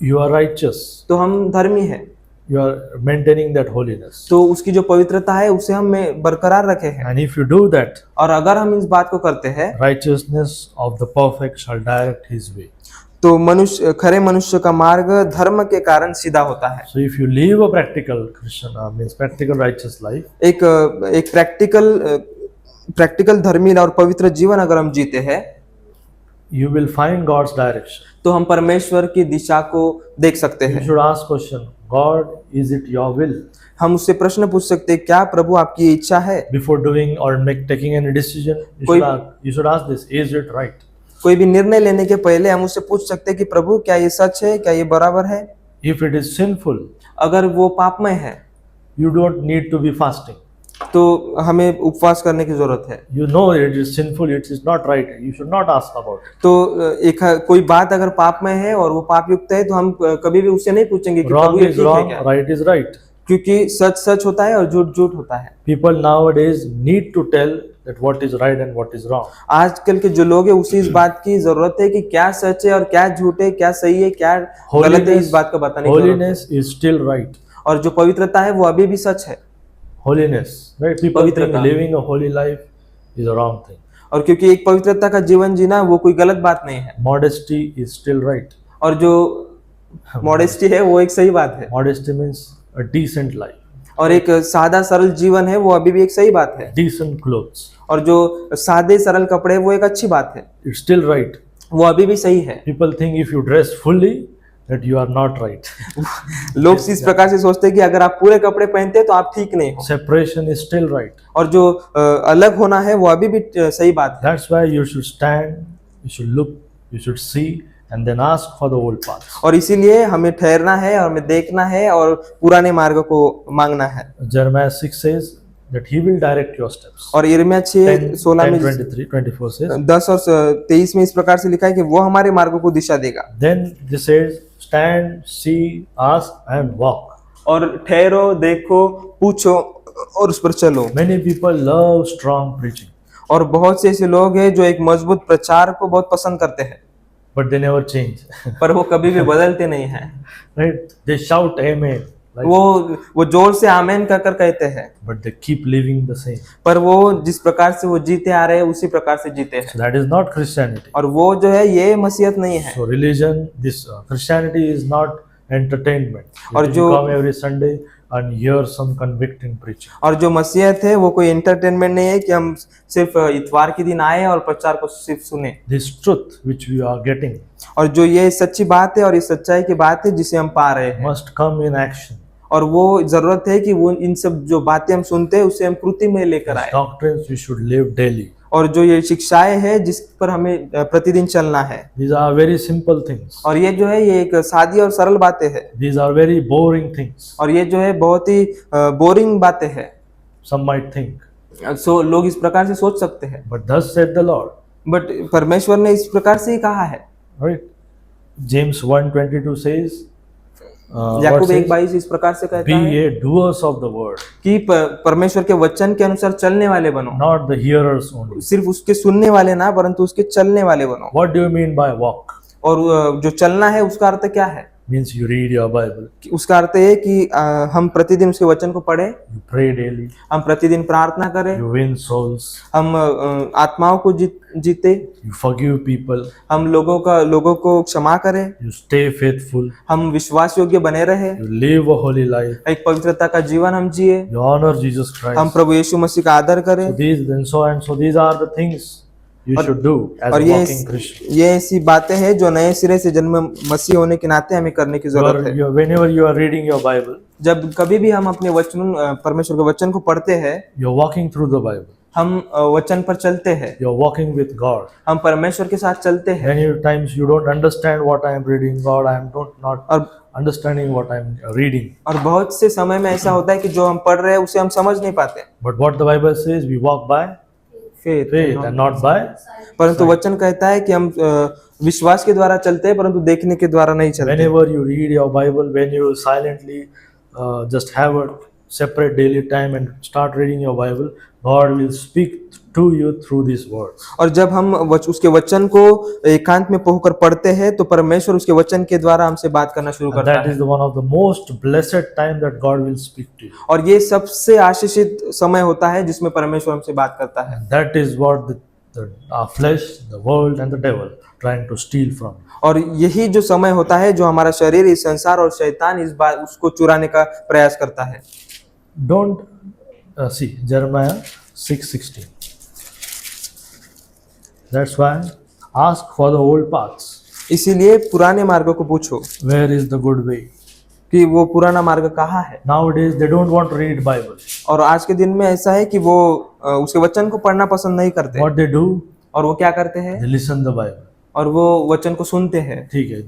you are righteous. तो हम धर्मी हैं। You are maintaining that holiness. तो उसकी जो पवित्रता है उसे हम बरकरार रखे हैं। And if you do that, और अगर हम इस बात को करते हैं righteousness of the perfect shall direct his way. तो खरे मनुष्य का मार्ग धर्म के कारण सीधा होता है। So if you live a practical Christian, means practical righteous life, एक प्रैक्टिकल धर्मी और पवित्र जीवन अगर हम जीते हैं you will find God's direction. तो हम परमेश्वर की दिशा को देख सकते You हैं। should ask question, God, is it your will? हम उससे प्रश्न पूछ सकते हैं, क्या प्रभु आपकी इच्छा है? Before doing or taking any decision, you should ask this, is it right? कोई भी निर्णय लेने के पहले हम उससे पूछ सकते हैं कि प्रभु क्या ये सच है, क्या ये बराबर है? If it is sinful, अगर वो पापमय है you don't need to be fasting. तो हमें उपवास करने की जरूरत है। You know it is sinful, it is not right. You should not ask about it. तो कोई बात अगर पापमय है और वो पाप युक्त है तो हम कभी भी उससे नहीं पूछेंगे कि Wrong प्रभु ये is ठीक है wrong, क्या? right is right. क्योंकि सच सच होता है और झूठ झूठ होता है। People nowadays need to tell that what is right and what is wrong. आजकल के जो लोग हैं उसे इस बात की जरूरत है कि क्या सच है और क्या झूठ है, क्या सही है, क्या गलत है, इस बात को बताने की जरूरत है। Holiness is still right. और जो पवित्रता है वो अभी भी सच है। Holiness, right? People think पवित्रता। living a holy life is a wrong thing. और क्योंकि एक पवित्रता का जीवन जीना वो कोई गलत बात नहीं है, Modesty is still right. और जो मॉडेस्टी है वो एक सही बात है, Modesty means a decent life, और एक सादा सरल जीवन है वो अभी भी एक सही बात है, decent clothes. और जो सादे सरल कपड़े वो एक अच्छी बात है, It's still right. वो अभी भी सही है। People think if you dress fully that you are not right. लोग इस प्रकार से सोचते हैं कि अगर आप पूरे कपड़े पहनते हैं तो आप ठीक नहीं हो, Separation is still right. और जो अलग होना है वो अभी भी सही बात है। That's why you should stand, you should look, you should see, and then ask for the old paths. और इसीलिए हमें ठहरना है और हमें देखना है और पुराने मार्ग को मांगना है। Jeremiah 6 says that he will direct your steps. और यिर्मयाह 6:16 में 10:23-24 says, 10 और 23 में इस प्रकार से लिखा है कि वो हमारे मार्गों को दिशा देगा। then this says, stand, see, ask and walk. और ठहरो, देखो, पूछो और उस पर चलो। Many people love strong preaching, और बहुत से ऐसे लोग हैं जो एक मजबूत प्रचार को बहुत पसंद करते हैं, but they never change. पर वो कभी भी बदलते नहीं हैं। Right? They shout amen, like, वो जोर से आमेन कहकर कहते हैं, but they keep living the same. पर वो जिस प्रकार से वो जीते आ रहे हैं उसी प्रकार से जीते हैं, So that is not Christianity. और वो जो है ये मसीहत नहीं है। So religion, this Christianity is not entertainment. You और have to जो- come every Sunday and hear some convicting preaching. और जो मसीहत है वो कोई एंटरटेनमेंट नहीं है कि हम सिर्फ इतवार के दिन आए और प्रचार को सिर्फ सुने। This truth which we are getting और जो ये सच्ची बात है और ये सच्चाई की बात है जिसे हम पा रहे हैं, must come in action. और वो जरूरत है कि वो इन सब जो बातें हम सुनते हैं उसे हम कृति में लेकर आए, Doctrines we should live daily. और जो ये शिक्षाएं हैं जिस पर हमें प्रतिदिन चलना है, These are very simple things. और ये जो है ये एक सादी और सरल बातें हैं, These are very boring things. और ये जो है बहुत ही बोरिंग बातें हैं। Some might think. सो लोग इस प्रकार से सोच सकते हैं, But thus said the Lord. But परमेश्वर ने इस प्रकार से ही कहा है। Right? James 1:22 says, what Yakub says? 1:22 इस प्रकार से कहता Be है ye doers of the word, कि परमेश्वर के वचन के अनुसार चलने वाले बनो, not the hearers only. सिर्फ उसके सुनने वाले ना परंतु उसके चलने वाले बनो। What do you mean by walk? और जो चलना है उसका अर्थ क्या है? Means you read your Bible, कि उसका अर्थ है कि हम प्रतिदिन उसके वचन को पढ़े, you pray daily, हम प्रतिदिन प्रार्थना करें, you win souls, हम आत्माओं को जीते, you forgive people, हम लोगों को क्षमा करें, you stay faithful, हम विश्वास योग्य बने रहे, you live a holy life, एक पवित्रता का जीवन हम जिए, you honor Jesus Christ. हम प्रभु यीशु मसीह का आदर करें। So these are the things you should do as और a walking Christian. ये ऐसी बातें हैं जो नए सिरे से जन्म मसीह होने के नाते हमें करने की जरूरत है। Whenever you are reading your Bible, जब कभी भी हम अपने परमेश्वर के वचन को पढ़ते हैं, you are walking through the Bible, हम वचन पर चलते हैं, you are walking with God. हम परमेश्वर के साथ चलते हैं। Many times you don't understand what I am reading, God, I am not और understanding what I am reading. और बहुत से समय में ऐसा होता है कि जो हम पढ़ रहे हैं उसे हम समझ नहीं पाते। But what the Bible says, we walk by Faith, faith and not by. परंतु वचन कहता है कि हम विश्वास के द्वारा चलते हैं परंतु देखने के द्वारा नहीं चलते। Whenever you read your Bible, when you silently just have a separate daily time and start reading your Bible, God will speak to you through these words. और जब हम उसके वचन को एकांत में होकर पढ़ते हैं तो परमेश्वर उसके वचन के द्वारा हमसे बात करना शुरू And करता that है। is the one of the most blessed time that God will speak to you. और ये सबसे आशीषित समय होता है जिसमें परमेश्वर हमसे बात करता है। That is what our flesh, the world and the devil trying to steal from you. और यही जो समय होता है जो हमारा शरीर, इस संसार और शैतान इस बात उसको चुराने का प्रयास करता है। Don't see Jeremiah 6:16. That's why ask for the old paths. इसीलिए पुराने मार्गों को पूछो Where is the good way? कि वो पुराना मार्ग कहाँ है। Nowadays they don't want to read Bible. और आज के दिन में ऐसा है कि वो उसके वचन को पढ़ना पसंद नहीं करते। What they do? और वो क्या करते हैं? They listen the Bible. और वो वचन को सुनते हैं। ठीक है,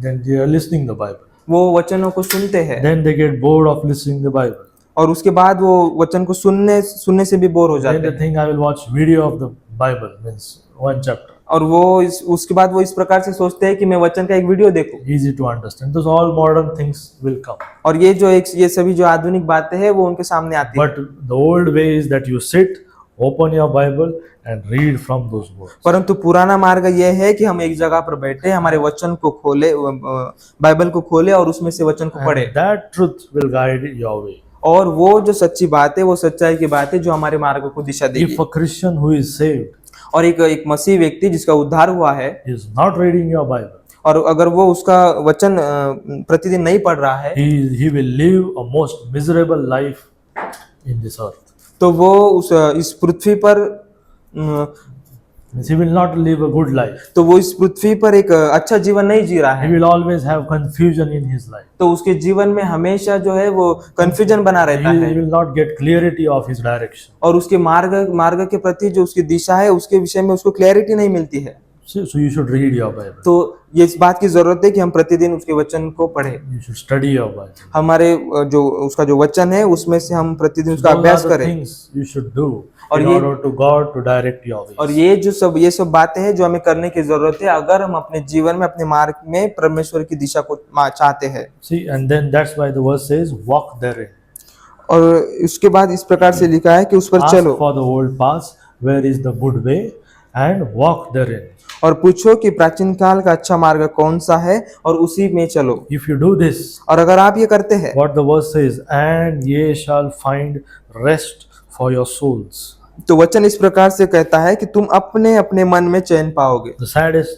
then they are listening the Bible. वो वचनों को सुनते हैं। Then they get bored of listening the Bible. और उसके बाद वो वचन को सुनने से भी बोर हो Then जाते they हैं। think I will watch video of the Bible, means one chapter. और उसके बाद वो इस प्रकार से सोचते हैं कि मैं वचन का एक वीडियो देखूं। Easy to understand. Those all modern things will come. और ये सभी जो आधुनिक बातें हैं वो उनके सामने आती है। But the old way is that you sit, open your Bible and read from those words. परंतु पुराना मार्ग यह है कि हम एक जगह पर बैठे हमारे वचन को खोले, बाइबल को खोले और उसमें से वचन को पढ़े। And that truth will guide your way. और वो जो सच्ची बात है वो सच्चाई की बात है जो हमारे मार्ग को दिशा देगी। If a Christiन who is saved और एक मसीह व्यक्ति जिसका उद्धार हुआ है is not reading your Bible, और अगर वो उसका वचन प्रतिदिन नहीं पढ़ रहा है, he will live a most miserable life in this earth. तो वो इस पृथ्वी पर Means he will not live a good life. तो वो इस पृथ्वी पर एक अच्छा जीवन नहीं जी रहा He है। will always have confusion in his life. तो उसके जीवन में हमेशा जो है वो कंफ्यूजन बना रहता He है will not get clarity of his direction. और उसके मार्ग के प्रति जो उसकी दिशा है उसके विषय में उसको क्लैरिटी नहीं मिलती है। So you should read your Bible. तो ये इस बात की जरूरत है कि हम प्रतिदिन उसके वचन को पढ़ें। You should study your Bible. हमारे उसका जो वचन है उसमें से हम प्रतिदिन उसका Those अभ्यास are the करें। things you should do और in ये- order to God to direct your ways. और ये सब बातें हैं जो हमें करने की जरूरत है अगर हम अपने जीवन में अपने मार्ग में परमेश्वर की दिशा को चाहते हैं। See, and then that's why the verse says, "Walk therein." और उसके बाद इस प्रकार से लिखा है कि उस पर Ask चलो for the old paths, where is the good way, and walk therein. और पूछो कि प्राचीन काल का अच्छा मार्ग कौन सा है और उसी में चलो। If you do this, और अगर आप ये करते हैं what the verse says, and ye shall find rest for your souls. तो वचन इस प्रकार से कहता है कि तुम अपने अपने मन में चैन पाओगे। The saddest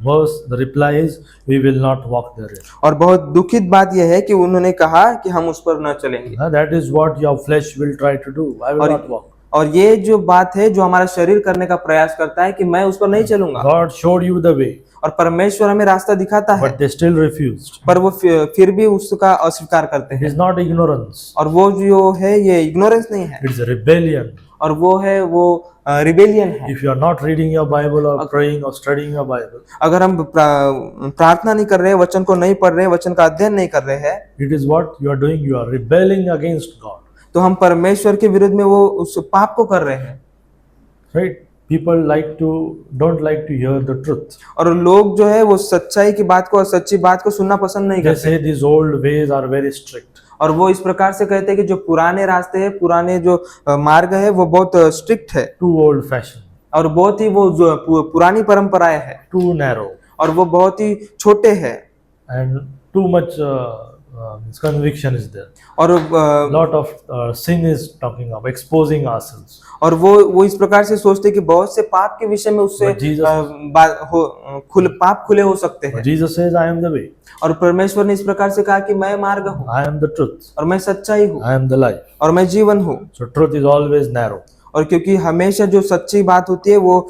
verse, the reply is, we will not walk therein. और बहुत दुखित बात यह है कि उन्होंने कहा कि हम उस पर न चलेंगे। That is what your flesh will try to do. I will not walk. और ये जो बात है जो हमारा शरीर करने का प्रयास करता है कि मैं उस पर नहीं चलूंगा। God showed you the way, और परमेश्वर हमें रास्ता दिखाता है but they still refused. पर वो फिर भी उसका अस्वीकार करते It हैं। is not ignorance. और वो जो है ये इग्नोरेंस नहीं है It is a rebellion. और वो रिबेलियन है। If you are not reading your Bible or praying or studying your Bible, अगर हम प्रार्थना नहीं कर रहे, वचन को नहीं पढ़ रहे, वचन का अध्ययन नहीं कर रहे हैं, it is what you are doing. You are rebelling against God. तो हम परमेश्वर के विरुद्ध में वो उस पाप को कर रहे हैं। Right? People don't like to hear the truth. और लोग जो है वो सच्चाई की बात को और सच्ची बात को सुनना पसंद नहीं They करते। say these old ways are very strict. और वो इस प्रकार से कहते हैं कि जो पुराने रास्ते हैं, पुराने जो मार्ग है वो बहुत स्ट्रिक्ट है Too old fashioned, और बहुत ही वो जो पुरानी परंपराएं है too narrow, और वो बहुत ही छोटे हैं and too much conviction is there. और Lot of sin is talking of exposing ourselves. और वो इस प्रकार से सोचते हैं कि बहुत से पाप के विषय में उससे But Jesus- पाप खुले हो सकते But हैं। Jesus says, I am the way, और परमेश्वर ने इस प्रकार से कहा कि मैं मार्ग हूँ I am the truth, और मैं सच्चाई हूँ I am the life. और मैं जीवन हूँ। So truth is always narrow. और क्योंकि हमेशा जो सच्ची बात होती है वो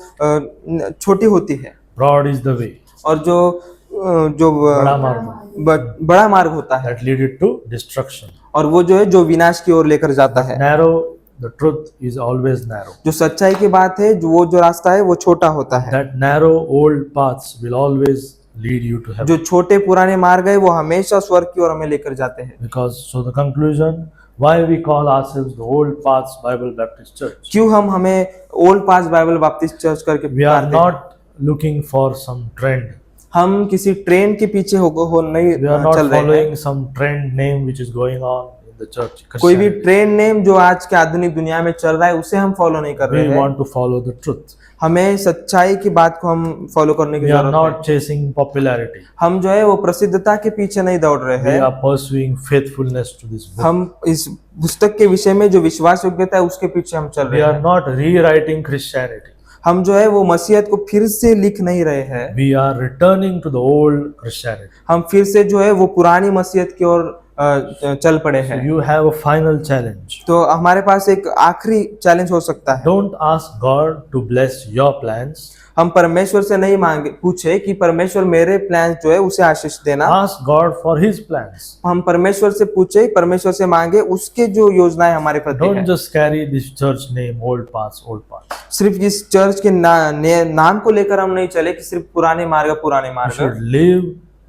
छोटी होती है Broad is the way, और जो बड़ा मार्ग, बड़ा मार्ग होता है that leadeth to destruction. और वो जो है जो विनाश की ओर लेकर जाता है। Narrow, the truth is always narrow. जो सच्चाई की बात है जो रास्ता है वो छोटा होता है। That narrow old paths will always lead you to heaven. जो छोटे पुराने मार्ग है वो हमेशा स्वर्ग की ओर हमें लेकर जाते हैं। Because so the conclusion, why we call ourselves the Old Paths Bible Baptist Church. क्यों हमें ओल्ड पास बाइबल बाप्टिस्ट चर्च करके We are पुकारते हैं? not looking for some trend. हम किसी ट्रेंड के पीछे हो नहीं We are not चल रहे हैं। following some trend name which is going on in the church. कोई भी Christianity. ट्रेंड नेम जो आज के आधुनिक दुनिया में चल रहा है उसे हम फॉलो नहीं कर रहे We हैं। want to follow the truth. हमें सच्चाई की बात को हम फॉलो करने की We are जरूरत है। not chasing popularity. हम जो है वो प्रसिद्धता के पीछे नहीं दौड़ रहे We हैं। are pursuing faithfulness to this book. हम इस पुस्तक के विषय में जो विश्वास योग्यता है उसके पीछे हम चल We रहे are हैं। not rewriting Christianity. हम जो है वो मसीहत को फिर से लिख नहीं रहे हैं। We are returning to the old Christianity. हम फिर से जो है वो पुरानी मसीहत की ओर चल पड़े So हैं। you have a final challenge. तो हमारे पास एक आखिरी चैलेंज हो सकता है। Don't ask God to bless your plans. हम परमेश्वर से नहीं पूछे कि परमेश्वर मेरे प्लान जो है उसे आशीष देना। Ask God for His plans. हम परमेश्वर से पूछे, परमेश्वर से मांगे उसके जो योजनाएं हमारे प्रति Don't हैं। just carry this church name, Old Paths, Old Paths. सिर्फ इस चर्च के नाम को लेकर हम नहीं चले कि सिर्फ पुराने You मार्ग should live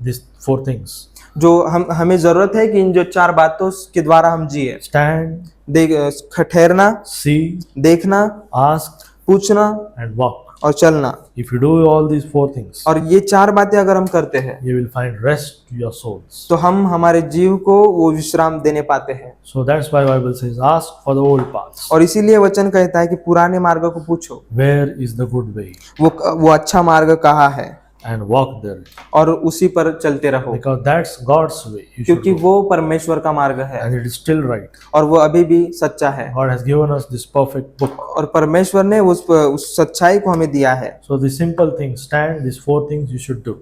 these 4 things. जो हमें जरूरत है कि इन जो 4 बातों के द्वारा हम जिए। Stand, ठहरना, see, देखना, ask, पूछना and walk. और चलना। If you do all these four things, और ये 4 बातें अगर हम करते हैं you will find rest to your souls. तो हम हमारे जीव को वो विश्राम देने पाते हैं। So that's why Bible says, ask for the old paths. और इसीलिए वचन कहता है कि पुराने मार्ग को पूछो, Where is the good way? वो अच्छा मार्ग कहाँ है, And walk there. और उसी पर चलते रहो, Because that's God's way. You should क्योंकि go. वो परमेश्वर का मार्ग है And it is still right. और वो अभी भी सच्चा है। God has given us this perfect book. और परमेश्वर ने उस सच्चाई को हमें दिया है। So the simple things, stand, these four things you should do.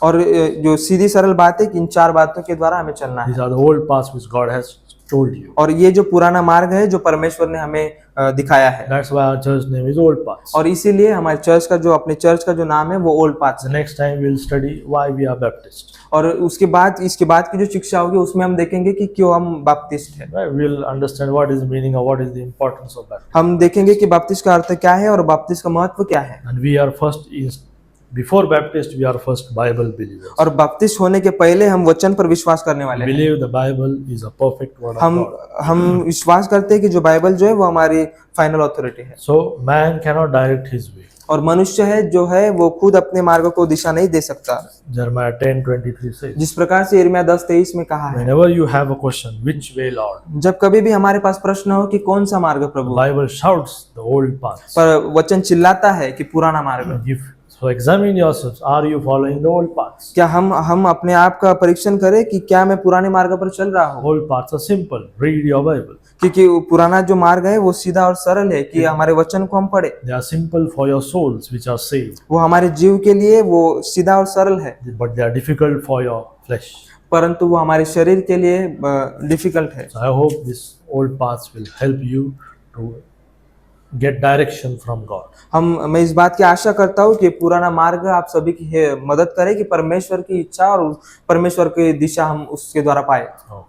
और जो सीधी सरल बात है कि इन 4 बातों के द्वारा हमें चलना है। These are the old paths which God has told you. और ये जो पुराना मार्ग है जो परमेश्वर ने हमें दिखाया है। That's why our church name is Old Paths. और इसीलिए हमारे चर्च का जो अपने चर्च का जो नाम है वो ओल्ड पाथ्स The है। next time we'll study why we are Baptist. और उसके बाद इसके बाद की जो शिक्षा होगी उसमें हम देखेंगे कि क्यों हम बपतिस्ट हैं। Right? We'll understand what is the meaning or what is the importance of baptism. हम देखेंगे कि बपतिस्म का अर्थ क्या है और बपतिस्म का महत्व क्या है। And we are before Baptist, we are first Bible believers. और बपतिस्म होने के पहले हम वचन पर विश्वास करने वाले हैं। Believe the Bible is a perfect word of God. हम विश्वास करते हैं कि जो बाइबल जो है वो हमारी फाइनल अथॉरिटी है। So man cannot direct his way. और मनुष्य है जो है वो खुद अपने मार्ग को दिशा नहीं दे सकता। Jeremiah 10:23 says, जिस प्रकार से यिर्मयाह 10:23 में कहा है, whenever you have a question, which way, Lord? जब कभी भी हमारे पास प्रश्न हो कि कौन सा मार्ग The Prabhu, Bible shouts the old paths. पर वचन चिल्लाता है कि पुराना मार्ग। So examine yourselves. Are you following the old paths? क्या हम अपने आप का परीक्षण करें कि क्या मैं पुराने मार्ग पर चल रहा हूँ, Old paths are simple. Read your Bible. क्योंकि पुराना जो मार्ग है वो सीधा और सरल है कि हमारे वचन को हम पढ़े। They are simple for your souls which are saved, वो हमारे जीव के लिए वो सीधा और सरल है, but they are difficult for your flesh. परंतु वो हमारे शरीर के लिए डिफिकल्ट है। So I hope this old paths will help you to get direction from God. मैं इस बात की आशा करता हूँ कि पुराना मार्ग आप सभी की मदद करे कि परमेश्वर की इच्छा और परमेश्वर की दिशा हम उसके द्वारा पाए। Oh.